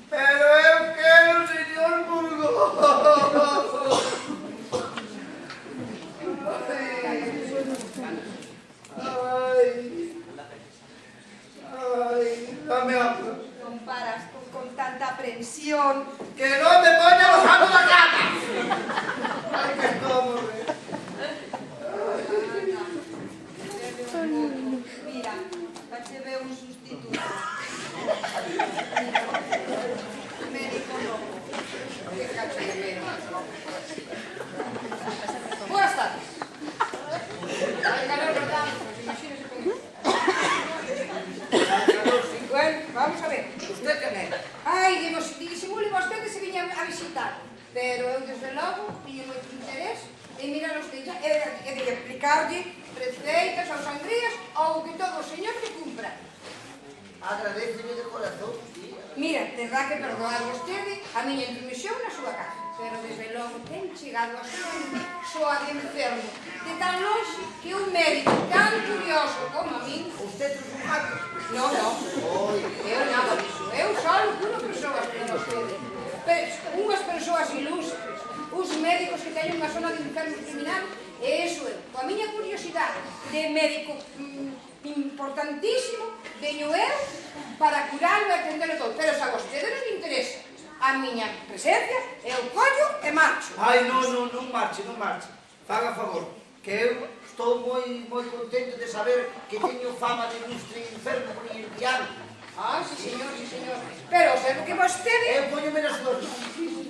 Pero eu quero, señor Purgón. Ai, dame agua. Non paras con tanta aprensión. Que non me poña los amos da cama. Ai, que estou a morrer. Mira, xa che veo un sustituto. Médico loco. Que cacho de menos. Buenas tardes. Hai calor, verdad? Pues imagínese con isto. Calor, 50. Vamos a ver. Usted que é? Ai, disimule vostede se viña a visitar. Pero eu, desde logo, tiña moito interés en mirar os detalles e de explicarlle receitas ou sangrías ou que todo o señor que cumpra. Agradeceme de corazón, tía. Mira, terá que perdoar vostede a miña intromisión na súa casa. Pero desde logo ten chegado a soa de enfermo de tan longe que un médico tan curioso como a min. Usted é un gato. Non, eu nada disso. Eu só curo persoas como vostede. Unhas persoas ilustres, uns médicos que teñen unha zona de enfermos criminal, e iso é. Coa miña curiosidade de médico importantísimo, veño eu para curarlo e atendelo todo. Pero se a vostede non lle interesa a miña presencia, eu collo e marcho. Ai, non marche. Faga favor, que eu estou moi contento de saber que teño fama de ilustre enfermo brilliante. Ah, sí, señor. Pero observo que vostede... Eu poñome nas súas mãos.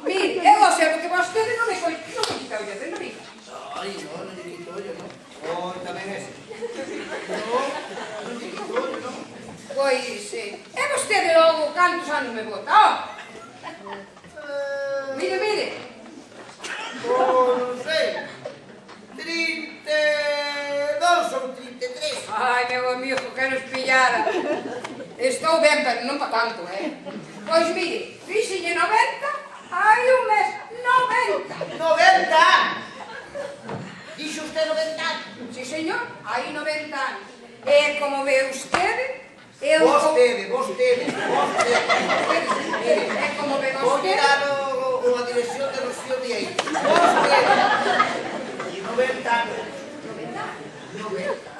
Mire, eu observo que vostede non me quita o de nariz. Ai, non lle quito ollo, non. Oh, tamén ese. Non lle quito ollo, non. Pois, é vostede logo cantos anos me bota, Mire. Oh, non sei. 32 ou 33. clara. Estou ben, pero non pa tanto, Pois mire, fixenlle 90, hai un mes, 90. 90 anos. Dixo usted 90 anos. Sí, señor, hai 90 anos. E como ve usted, eu... Vostede. E como ve Vou vostede... dar a dirección de Rocío Vieira. Vostede. E 90 anos. 90.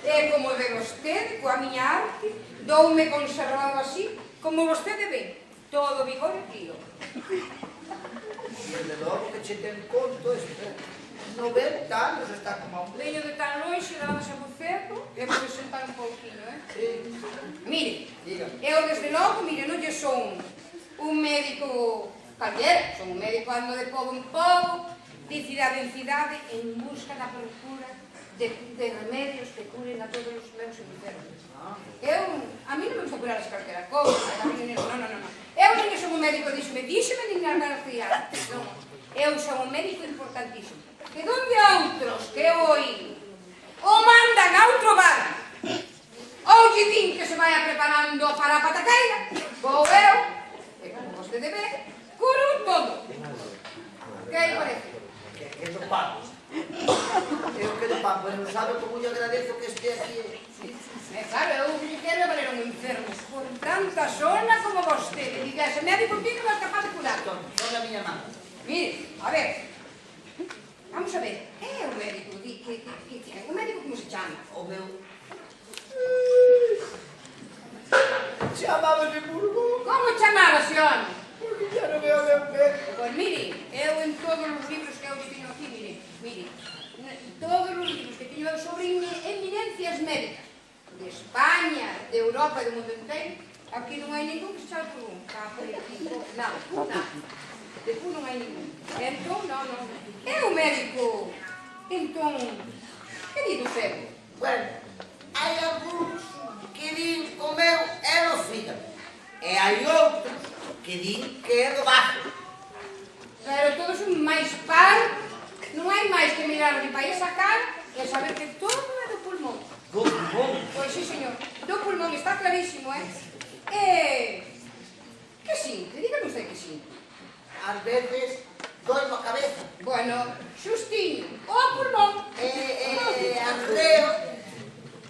E como ve vostede, coa miña arte, doume conservado así, como vostede ve, todo vigor e frío. Desde logo que che ten conto este. 90 anos está como un... Veño de tan longe, dadas a buceto, e vou sentar un pouquinho, Sí. Mire, Diga. eu desde logo, mire, non lle son un médico calquera, son un médico ando de pobo en pobo, de cidade en cidade, en busca da procura de remedios que curen a todos os meus enfermos. A mí non me gusta curar as calquera cousa, non. Eu non son un médico díxeme nin García. Non, eu son un médico importantísimo. Que donde outros que eu oí o mandan a outro bar ou lle din que se vaya preparando para a pataqueira, vou eu, e como vostede ve, curo todo. Que aí parece? Que do papo. Eu que do papo, non sabe como lle agradezo que este aquí. Claro, eu quero valer un enfermo por tanta zona como vostede. Digase, médico pico non é capaz de curar. Son a miña mano. Mire, a ver, vamos a ver, é o médico, que ten? O médico como se chama? O meu... Chamábase Burgón. Como chamaba-se, home? Porque xa non veo ben ben. Pois mire, eu en todos os libros que eu teño aquí, mire, todos os libros que teño eu sobre eminencias médicas, de España, de Europa e do mundo inteiro, aquí non hai ningún que se chame por un. Non, de pu non hai ningún. Entón, non. É o médico. Entón, que di do cego? Bueno, hai algúns que din o meu é do fígado. E hai outros que din que é do bazo. Pero todos son máis par, non hai máis que mirar de país a cara e saber que todo é do pulmón. Do pulmón? Pois sí, señor, do pulmón está clarísimo, que sinto? Dígame usted que sinto. Ás veces doi a cabeza. Bueno, xustiño, o pulmón. Andreo,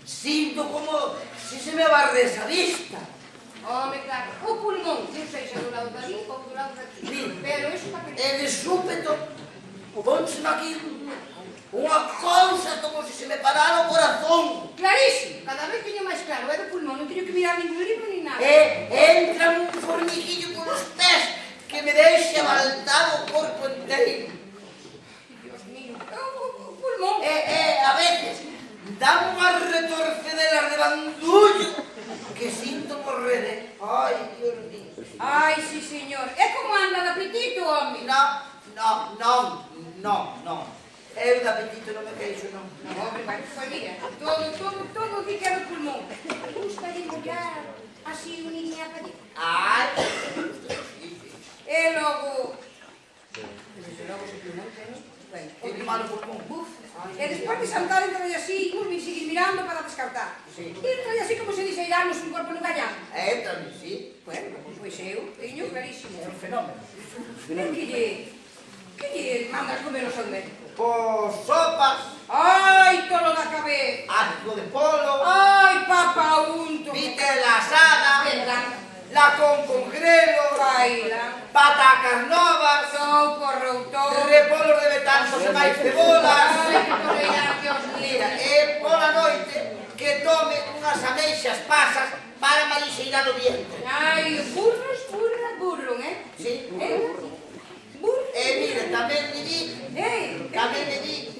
sinto como se se me barrese a vista. Home, claro, o pulmón, non sei se do lado dali ou do lado daqui. Pero iso para que... E de súpeto, pónseme aquí unha cousa como se se me parara o corazón. Clarísimo, cada vez teño máis claro, é do pulmón, non teño que mirar ningún libro ni nada. Entra un formiguillo polos pés que me deixa baltado o corpo inteiro. Dios mío, o pulmón. A veces dá unha retorcedera de bandullo que sinto morrer. Ai, Dios mío. Ai, sí, señor. É como anda de apetito, home. Non. Eu de apetito non me queixo, non. Home, pues mira, todo di que é do pulmón. Gusta de mollar así un niña para allí. Ai, E logo... Desde logo se pulmón, ¿no? Bueno, que malo pulmón. buf. E despois de sentar entra así, e seguir mirando para descartar. Entra así como se dice, iramos un corpo no gallán. Entra, sí. Bueno, pois eu teño clarísimo. É un fenómeno. Que lle mandas comer ao seu médico? Pois sopas, Ai, tolo da cabeza. ácido de polo, Ai, papa unto. vitela asada, Verdad. lacón con grelo, Baila. patacas novas, Sou corroutor. repolos de betanzos e máis cebolas. Ai, que toleira, Dios Mira, mío. e pola noite que tome unhas ameixas pasas para marixeirar o vientre. Ai, burros, burro, Sí. Burro. E mire, tamén me di Eh,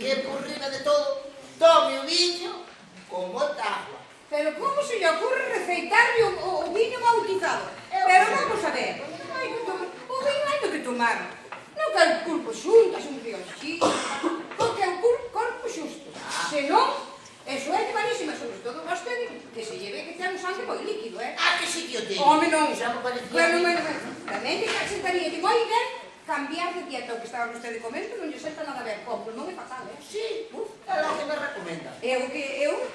que por riba de todo tome o viño con moita agua. pero como se lle ocurre receitarle o viño bautizado? Pero vamos a ver, o viño hai que tomar. Non que o corpo xunto, un briochito, porque é un corpo xusto. Senón, eso é malísima, sobre todo vostede, que se lle ve que ten un sangue moi líquido, Que sí que o teño. Home, non. Xa me parecía. Bueno. Tamén lle sentaría de moi ben cambiar de dieta o que estaba vostede comendo, non lle senta nada ben. O pulmón é fatal, Sí, é lo que me recomenda. Eu,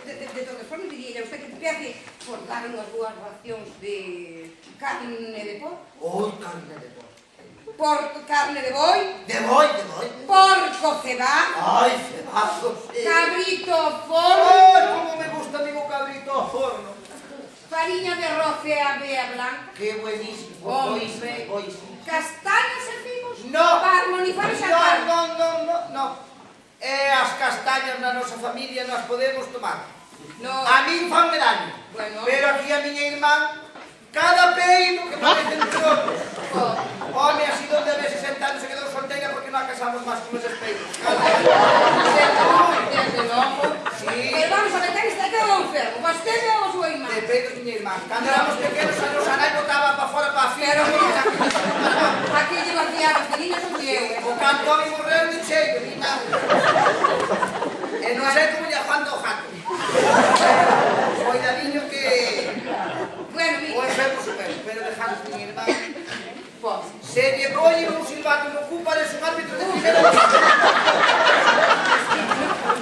de todas formas, diría a usted que empece por dar unhas boas racións de carne de porco. Oi, carne de porco. Carne de boi. De boi, de boi. Porco cebado. Ai, cebazo, sí. Cabrito ao forno. Ai, como me gusta a mí o cabrito ao forno. Fariña de arroz e avea blanca. Que buenísimo, Hombre. boísimo. Castañas e figos. No. Para armonizar esa carne. No. As castañas na nosa familia nas podemos tomar. No. A min fanme daño. Bueno. Pero aquí a miña irmán, cada peino que parece un trono. Home, así donde a veces sentando se quedou solteira porque non casamos máis con esos peinos. Desde logo. Sí. Pero vamos a meter esta que é enfermo. Vostede ou a súa irmán? De peitos miña irmán. Cando éramos pequenos, a nosa nai botaba para fora para a fila. Pero aquí lleva criados de niñas ou eu. O canto a mi morreu de cheio, mi nada. E non sei como lle afando o jato. Cuidadiño que... Bueno, mira. O enfermo supero, pero dejamos miña irmán. Pois. Se lle colle un silbato no cu, parece un árbitro de primera.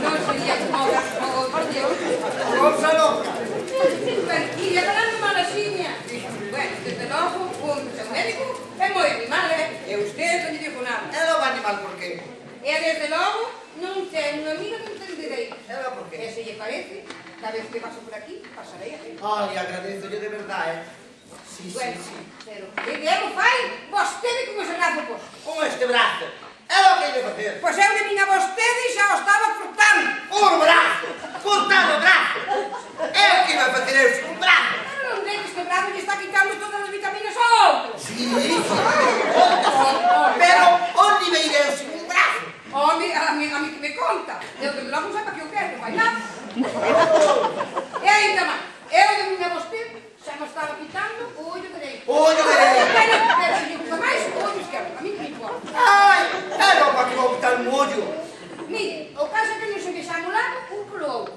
Non sería como por Dios. Cousa loca. Mira, falando mal axiña. Bueno, desde logo, un médico é moi animal, e usted non lle dijo nada. Era o animal por qué? E desde logo, non ten unha amiga que non ten dereito. Era por E qué? se lle parece, cada vez que paso por aquí, pasarei a ver. Ai, agradezolle de verdade, Sí, Bueno, sí. pero que debo fai vostede con ese brazo posto? Con este brazo. É o que lle facer. Pois eu de vin a vostede e xa o estaba cortando. Un brazo. Cortado o brazo. É o que iba a facer eu, un brazo. Pero non ve que este brazo lle está quitando todas as vitaminas ao outro. Sí, pero onde me irei eu sin un brazo? Home, a mí que me conta. Eu que me logo sepa que eu quero, non vai nada. E ainda máis, eu de vin a vostede xa me estaba quitando o ollo dereito. O ollo dereito. Pero se lle gusta máis o ollo esquerdo, a mí que me importa. Ai, é non para que vou quitar un ollo. Mire, o caso é que non se vexamos lado un polo outro.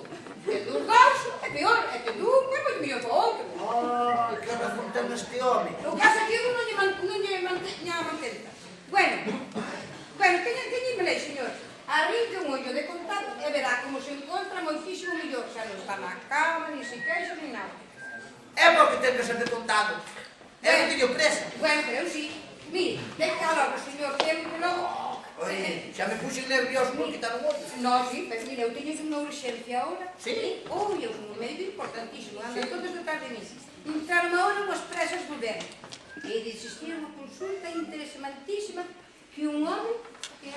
E dos dous é peor, é que dun é moito mellor que o outro. Ai, que razón ten este home. O caso é que un non lle manteña a mantenta. Bueno, teñime lei, señor. Arrinque un ollo de contado e verá como se encontra moitísimo mellor. Xa non está na cama, ni se queixa, ni nada. É porque ten que ser de contado. É un teño presa. Bueno, pero eu sí. Mire, deca logo, señor, que logo... Oye, xa me puxen nervioso por quitar un ollo. No, sí, pero mire, eu teño unha urxencia ahora. Sí? Ui, eu son un médico importantísimo, andan todos detrás de mí. Entraron ahora unhas presas do goberno. E de existir unha consulta interesantísima que un home que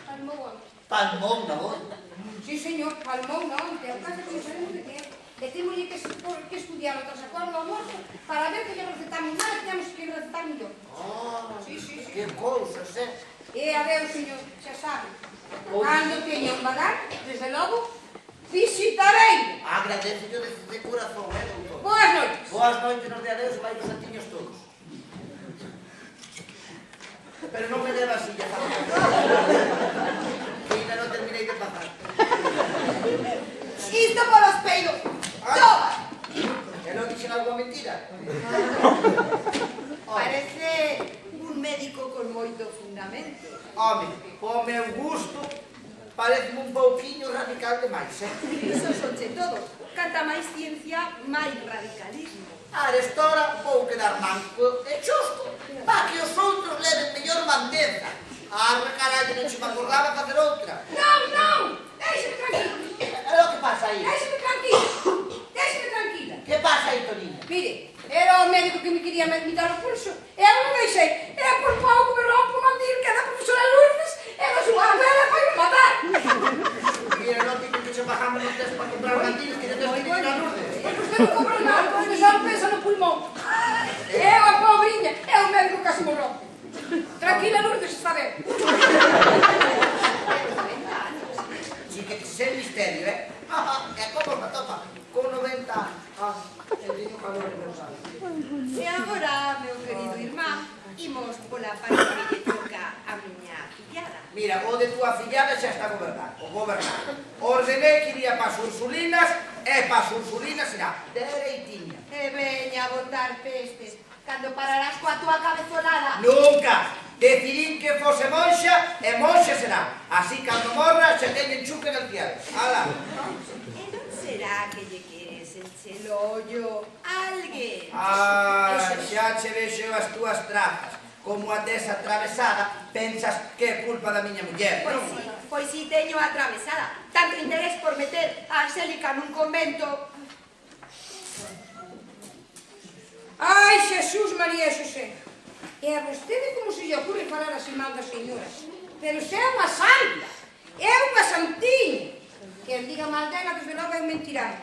palmou onte. Palmón na onda. Sí, señor, palmou na onte. O caso que non sabemos de que é. E temos que estudiar outra sacola no almoço para ver que lle recetamos nada, que temos que recetar mellor. Sí. Que cousas, E adeus, señor, xa sabe. Cando teña un vagar, desde logo, visitarei. Agradezo yo de corazón, doutor. Boas noites. Boas noites, nos de adeus e vai dos santiños todos. Pero non me leva así, ya sabes. Que ainda non terminei de pasar. Isto polo espelho. Toma. E non dixen alguma mentira? Parece un médico con moito fundamento. Home, po meu gusto, parece un pouquiño radical demais, Iso sonche todo. Canta máis ciencia, máis radicalismo. Arestora vou quedar manco e xusto, pa que os outros leven mellor mantenza. Carallo, non se me acordaba facer outra. Non, déxeme tranquilo. É o que pasa aí? Déxeme tranquila. Que pasa aí, Tonina? Mire, era o médico que me quería me dar o pulso. E eu non deixei. E por pouco me rompo o mandil que da profesora Lourdes e da súa abuela foi me matar. Mira, non te que se bajamos no test para comprar mandiles que lle tens que ir a Lourdes. Porque usted non compra nada, porque só pensa no pulmón. Eu, a pobrinha, é o médico casi me rompe. Tranquila, Lourdes, está ben. Si que sei misterio, É como me topa, con 90 anos. El niño calor non sabe. E agora, meu querido irmán, imos pola parte que lle toca a miña fillada. Mira, o de túa fillada xa está gobernado. Ordené que iría para as Ursulinas e para as Ursulinas irá dereitiña. E veña a botar pestes, cando pararás coa túa cabezolada. Nunca! Decidín que fose monxa e monxa será. Así cando morra xa teñen chuque en el cielo. Ala. E non será que lle queres enche el ollo a alguén? Ah, xa che vexo as túas trazas. Como a tes atravesada, pensas que é culpa da miña muller, non? Pois si teño atravesada. Tanto interés por meter a Angélica nun convento. Ai, Xesús, María e Xosé. E a vostede como se lle ocurre falar así mal das señoras? Pero se é unha santa, é unha santiña. Que el diga mal dela, desde logo é un mentirán.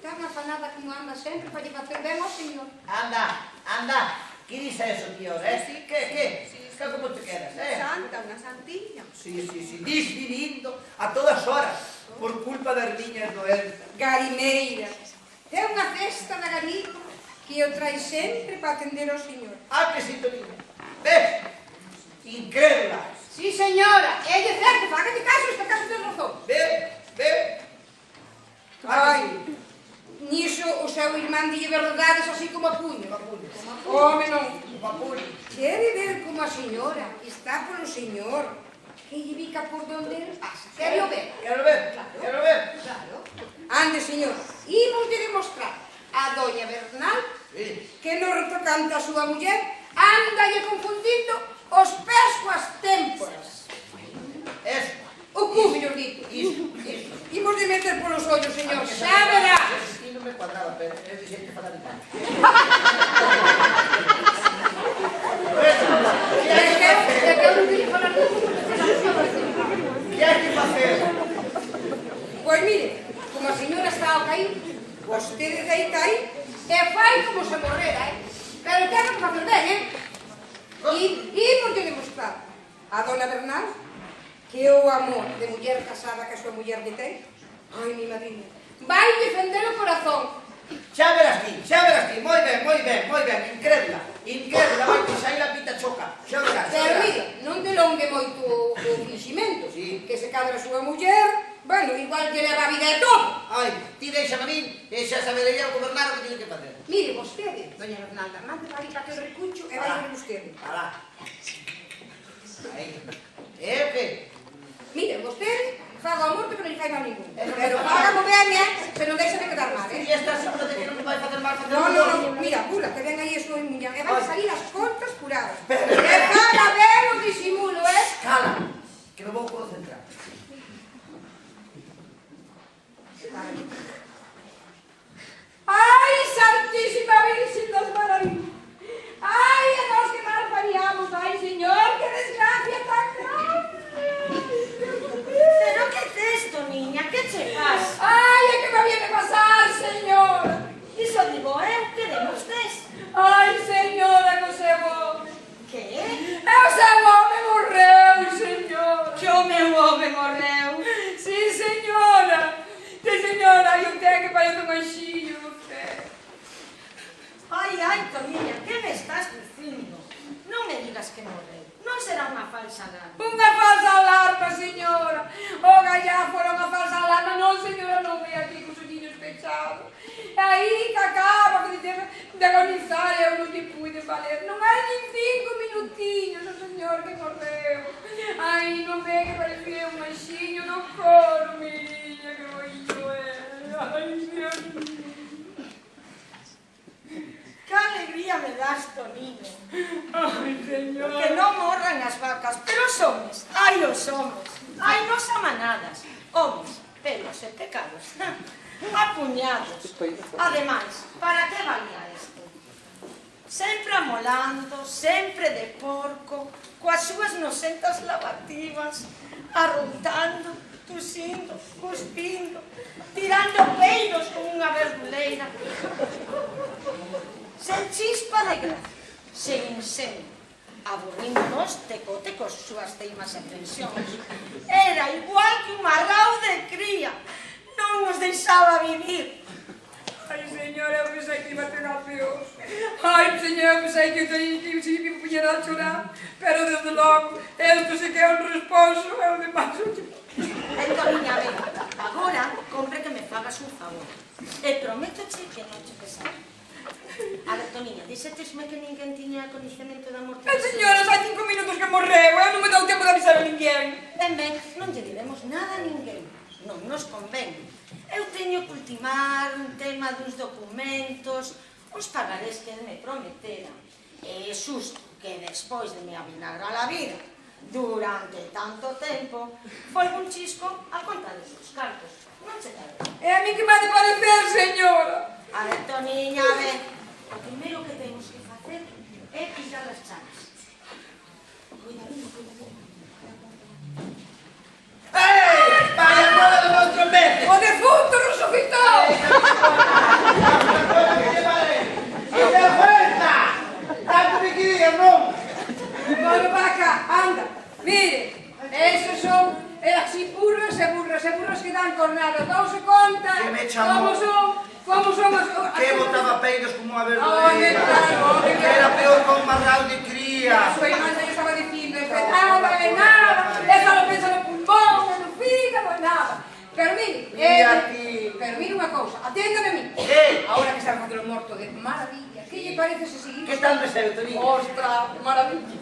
Tan afanada como anda sempre para lle facer ben ao señor. Anda, anda. Que dice eso, tío? Sí, ¿qué? ¿Qué como te quedas, Santa, unha santiña. Sí, disvinindo a todas horas por culpa das niñas doentes. Garimeira. É unha festa da Galicia que o trae sempre para atender ao señor. Ah, que sintonía. Ves? Incrédula. Sí, señora. É de certo, fágate caso, esta casa ten razón. Ve. Ai, niso o seu irmán dille verdades así como a puño. Home, non. Quere ver como a señora está polo señor, que lle bica por donde ele pasa. Quero ver. Quero ver. Claro. Ande, señor, imos de demostrar a doña Bernal que no retocante a súa muller ándalle confundindo os pés coas témporas. Eso. O cu, mellor dito. Iso. Imos de meter polos ollos, señor. Xa verá. Sí, non me cuadraba, pero é dicir que falar de tal. Que hai que facer? Pois mire, como a señora está ao caír, vostede deita aí e fai como se morrera, Pero ten que facer ben, Imos de demostrar a dona Bernal que o amor de muller casada que a súa muller lle ten, ai, mi madriña, vai defender o corazón. Xa verás ti, moi ben, incrédula, vai que sair a pita choca, xa verás. Pero mira, non delongue moito o fingimento, que se cadra a súa muller, bueno, igual lle leva a vida e todo. Ai, ti deixame a min, e xa sabería o gobernar o que tiene que facer. Mire, vostede, doña Bernalda, mande para ali para que o recucho e vai ver vostede. Alá. Aí. E o que? Mire, vostede faga o morto que non lle fai mal ningún. Pero faga mo ben, se non deixa de quedar mal, E estás segura de que non me vai facer mal facer No, mira, pula, que ven aí a súa muller, e vai salir as contas curadas. E faga ben o disimulo, Cala, que me vou concentrar. Ai, Santísima Virgen das Maravillas! Ai, a nós que mal faríamos! Ai, Señor, que desgracia tan grande! Pero que tes, Toniña, que che pasa? Ai, é que me había de pasar, Señora! Iso digo eu, que demos tes? Ai, Señora, que o seu home! Que? E o seu home morreu, Señora! Que o meu home morreu? Sí, Señora! Sí, Señora, eu tenho que parecer un anxillo, você. Ai, Toniña, que me estás dicindo? Non me digas que morreu. Non será unha falsa alarma. Unha falsa alarma, señora. O gallá fora unha falsa alarma. Non, señora, non ve aquí cos olliños pechados. E aí que acaba de agonizar e eu non lle pude valer. Non hai nin 5 minutiños, o señor que morreu. Ai, non ve que parecía un anxiño no coro, miriña, que boillo era. Ai, Dios mío. Que alegría me das, Toniño. Ai, señor. Que non morran as vacas, pero os homes, os homes, nos amanadas, homes, pelos e pecados, apuñados. Ademais, para que valía isto? Sempre amolando, sempre de porco, coas súas nosentas lavativas, arrontando, tusindo, cuspindo, tirando peidos con unha verduleira. Sen chispa de gracia, sen enseño, aburríndonos tecote cos súas teimas e pensións. Era igual que un arrao de cría, non nos deixaba vivir. Ai, señora, eu pensei que iba a ter a peor. Ai, señor, eu pensei que se me puñera a chorar. Pero, desde logo, esto se que é un responso, é o de paso. Toniña, ven, agora compre que me fagas un favor. E prométoche que non che pesaré. A ver, Toniña, dixetesme que ninguén tiña coñecemento da morte. Señora, hai 5 minutos que morreu, eu non me dou tempo de avisar a ninguén. Ben, non lle diremos nada a ninguén, non nos convén. Eu teño que ultimar un tema duns documentos, uns pagarés que me prometeran. E xusto que despois de me avinagrar a vida durante tanto tempo, foi un chisco a conta dos seus cartos. Non se cabe. E a mí que me ha de parecer, señora? A ver, Toniña, a ver. O primeiro que temos que facer é quitar as chaves. Cuidadinho, cuidadinho. Vaya bola de outro veces! O defunto resucitou! ¡Que se fuerza! ¡Tanto me quería, non! Bueno, vaca, anda. Mire, esos son así burras e burras que dan cornada. Todos se contan Que me chamou? como son as... Que botaba peidos como unha Home, verdadeira. claro, Que era peor que un marral de cría. A súa irmã xa estaba dicindo, nada, esa lo pensa no pulmón, no fígado, nada. Pero mire, pero mire unha cousa, aténdame a mí. Que? Ahora que está facendo morto de maravilla, que lle parece se seguimos... Que tal de ser, Toninho? Ostras, que maravilla.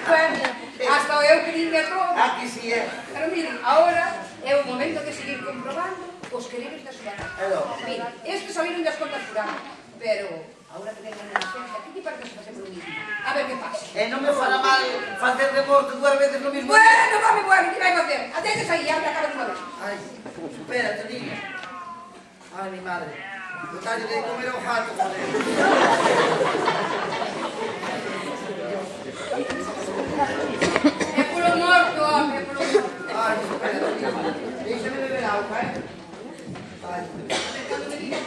Bueno, hasta o eu querín de todo. Aquí sí é. Pero mire, ahora é o momento de seguir comprobando os queridos da súa casa. Mire, estes salieron das contas furadas, pero ahora que tengan a licencia, que te parece se facer por mí? A ver que pasa. E non me fará mal facer de morto 2 veces no mismo día. Bueno, que vai facer? Atendes aí, abre a cara de unha vez. Ai, espera, Toninho. Ai, mi madre. Botarlle de comer ao gato, joder. É polo morto, home, é polo morto. Ai, espera, Toninho. Déixame beber auga, Ai. Cando me digas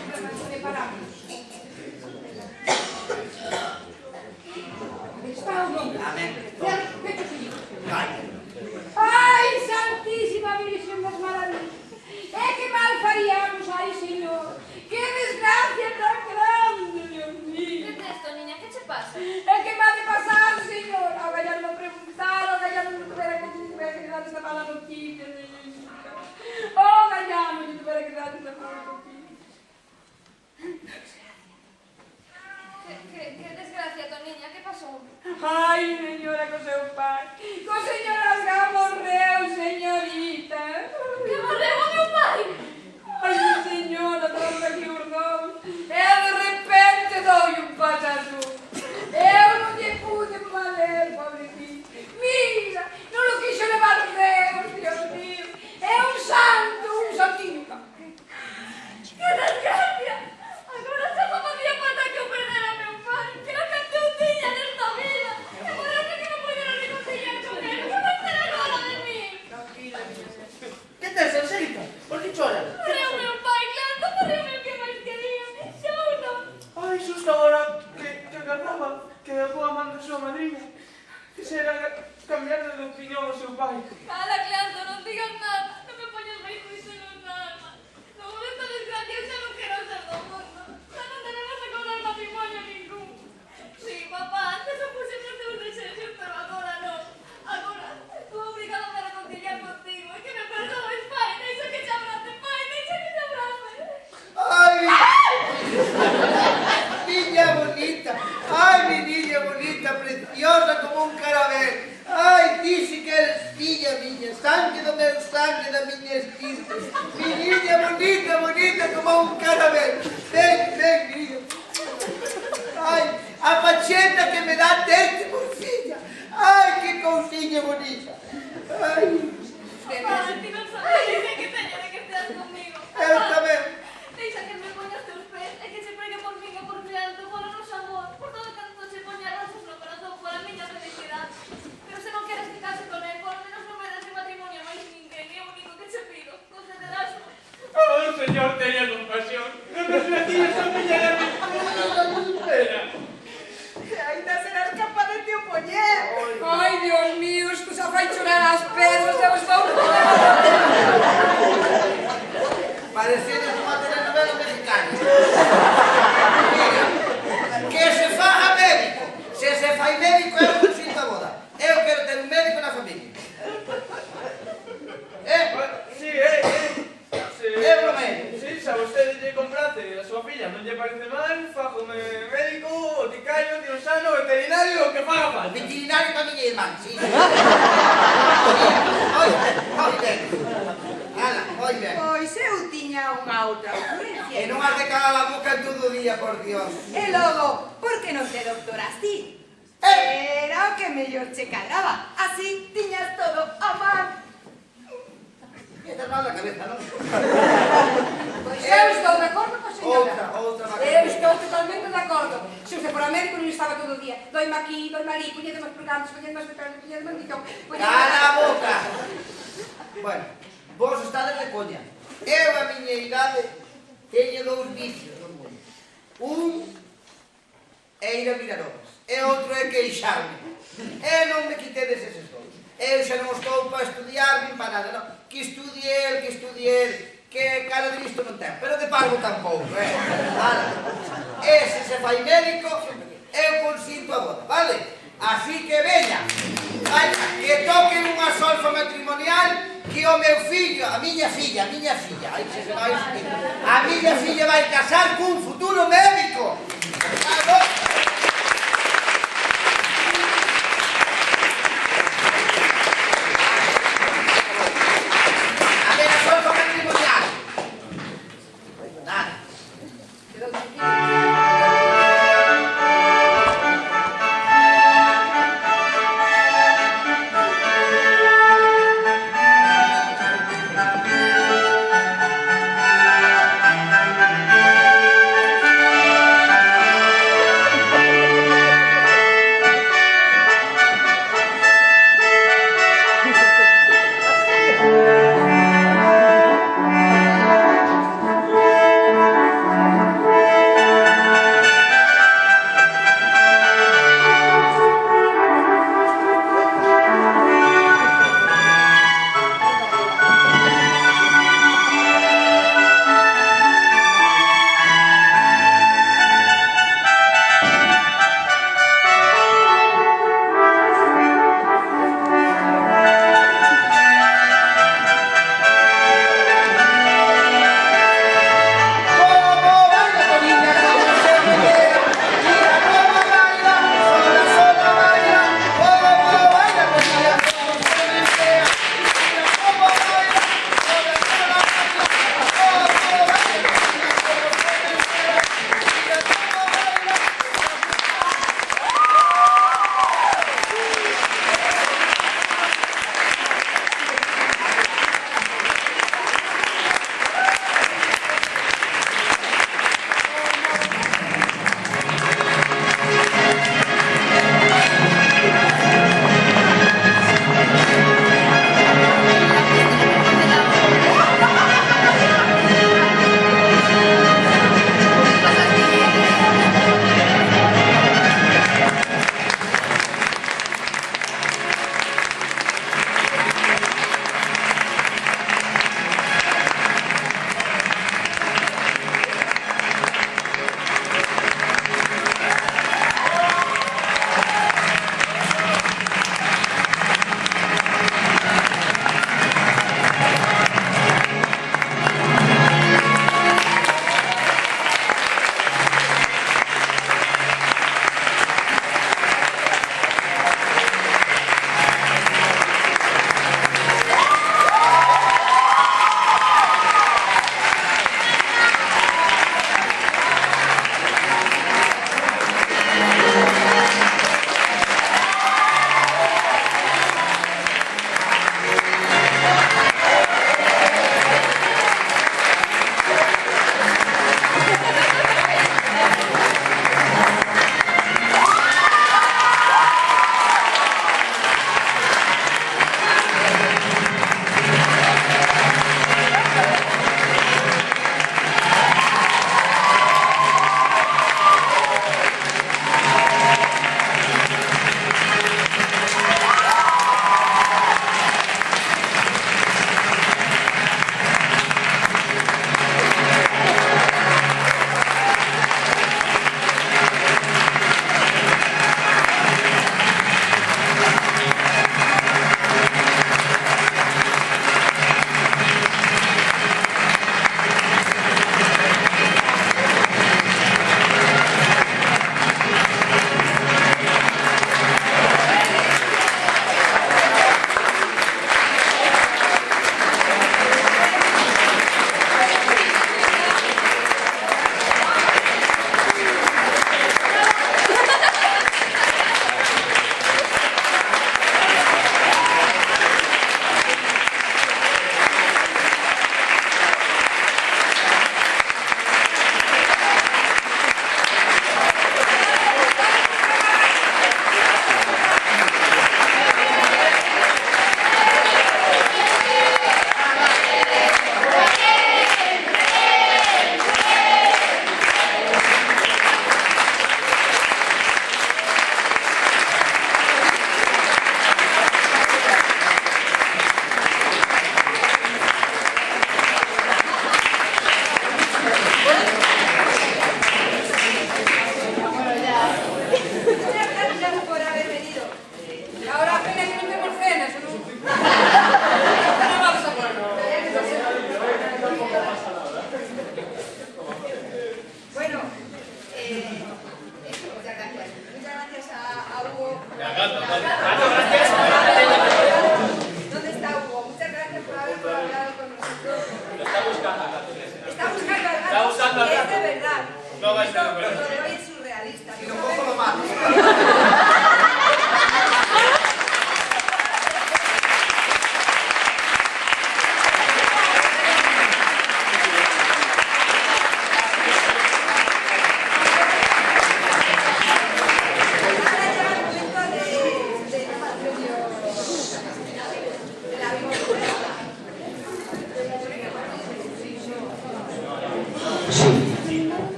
que paramos. Está o nome. Amén. Vete, filho. Vai. Ai, Santísima Virgen das Maravillas. Que mal faríamos, ai, señor. Que desgracia tan grande, Dios mío. Que tes, Toniña, que che pasa? Que me ha de pasar, señor. Ahora ya no me preguntaron, ahora ya no me tuviera que dar esta mala noticia, señorita. Ahora ya no me tuviera que dar esta mala noticia. Que desgracia, Toniña, que pasou? Ai, señora, co seu pai. Co señor Asga morreu, señorita. Que morreu o meu pai? Ai, señora, estamos aquí os dous. E de repente dou un pachazo. Eu non lle pude valer, pobrecito. Mira, non lo quixo levar os dedos, Dios mío. É un santo, un santinho. Que desgracia! Agora xa non podía falta que eu perdera a meu pai, que era que eu tiña nesta vida. E parece que non podía reconciliar con él. Que vai ser agora de mí? Tranquila, que tes, Anselita? Por que choras? Morreu o meu pai, claro, morreu o meu que máis quería. Xa non. Ai, xusto agora que acababa que a boa man da súa madriña quixera cambiar de opinión ao seu pai. Cala, Clanto, non digas nada. Non me poñas máis ruido nos alma. No momento de desgracia eu xa non quero ser do mundo. Xa non tenemos que cobrar matrimonio ningún. Sí, papá, antes eu puse nos teus desexos, pero agora non. Agora estou obrigada a reconciliar contigo. E que me perdoes, pai. Deixa que te abrace, pai. Deixa que te abrace. Ai! Niña bonita, ai, mi niña bonita, preciosa como un carabel. Ai, ti si que eres filla miña, sangue do meu sangue, da miña esquiste. Mi niña bonita, bonita como un carabel. Ven, niña. Ai, a pacheta que me dá terte por filla. Ai, que cousiña bonita. Ai. Papá, ti non sabes que teño de que esteas conmigo. Eu tamén. Deixa que me poñas teus pés e que se pregue por min e por Clanto, por o noso amor, por todo canto se poña rosas no corazón, por a miña felicidade. Pero se non queres que case con él, por lo menos non me das de matrimonio máis ninguén, é o único que che pido. Concederás. Oh, señor un veterinario para miña irmán, sí. Moi ben. Ala, moi ben. Pois eu tiña unha outra ocurrencia. E non has de calar a boca en todo o día, por Dios. E logo, por que non te doctoras ti? Era o que mellor che cadraba. Así tiñas todo a man. Estás mal da cabeza, non? Pois eu estou de acordo coa señora. Outra Eu estou totalmente de acordo. Se usted fora médico non estaba todo o día. Doime aquí, doime ali, puñede máis purgantes, puñede máis petróleo, puñede máis licón. Cala a boca! Bueno, vos estades de coña. Eu a miña idade teño dous vicios no mundo. Un é ir a Mirarolas e outro é queixarme. E non me quitedes eses dous. Eu xa non estou para estudiar nin para nada, non. Que estudie el, que cara de listo non ten, pero de pago tampouco, Ese se fai médico, eu consinto a boda, vale? Así que veña, que toquen unha solfa matrimonial que o meu fillo, a miña filla, ai, se se vai a miña filla vai casar cun futuro médico. A ver, a solfa matrimonial. Nada.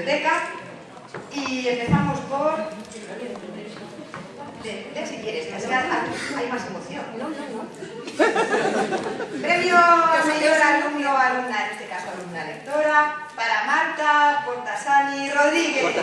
biblioteca y empezamos por... Lee si quieres, que así hay más emoción. No. Premio a mayor alumno o alumna, en este caso alumna lectora, para Marta Portasani Rodríguez.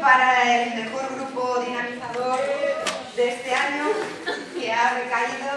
para el mejor grupo dinamizador de este año, que ha recaído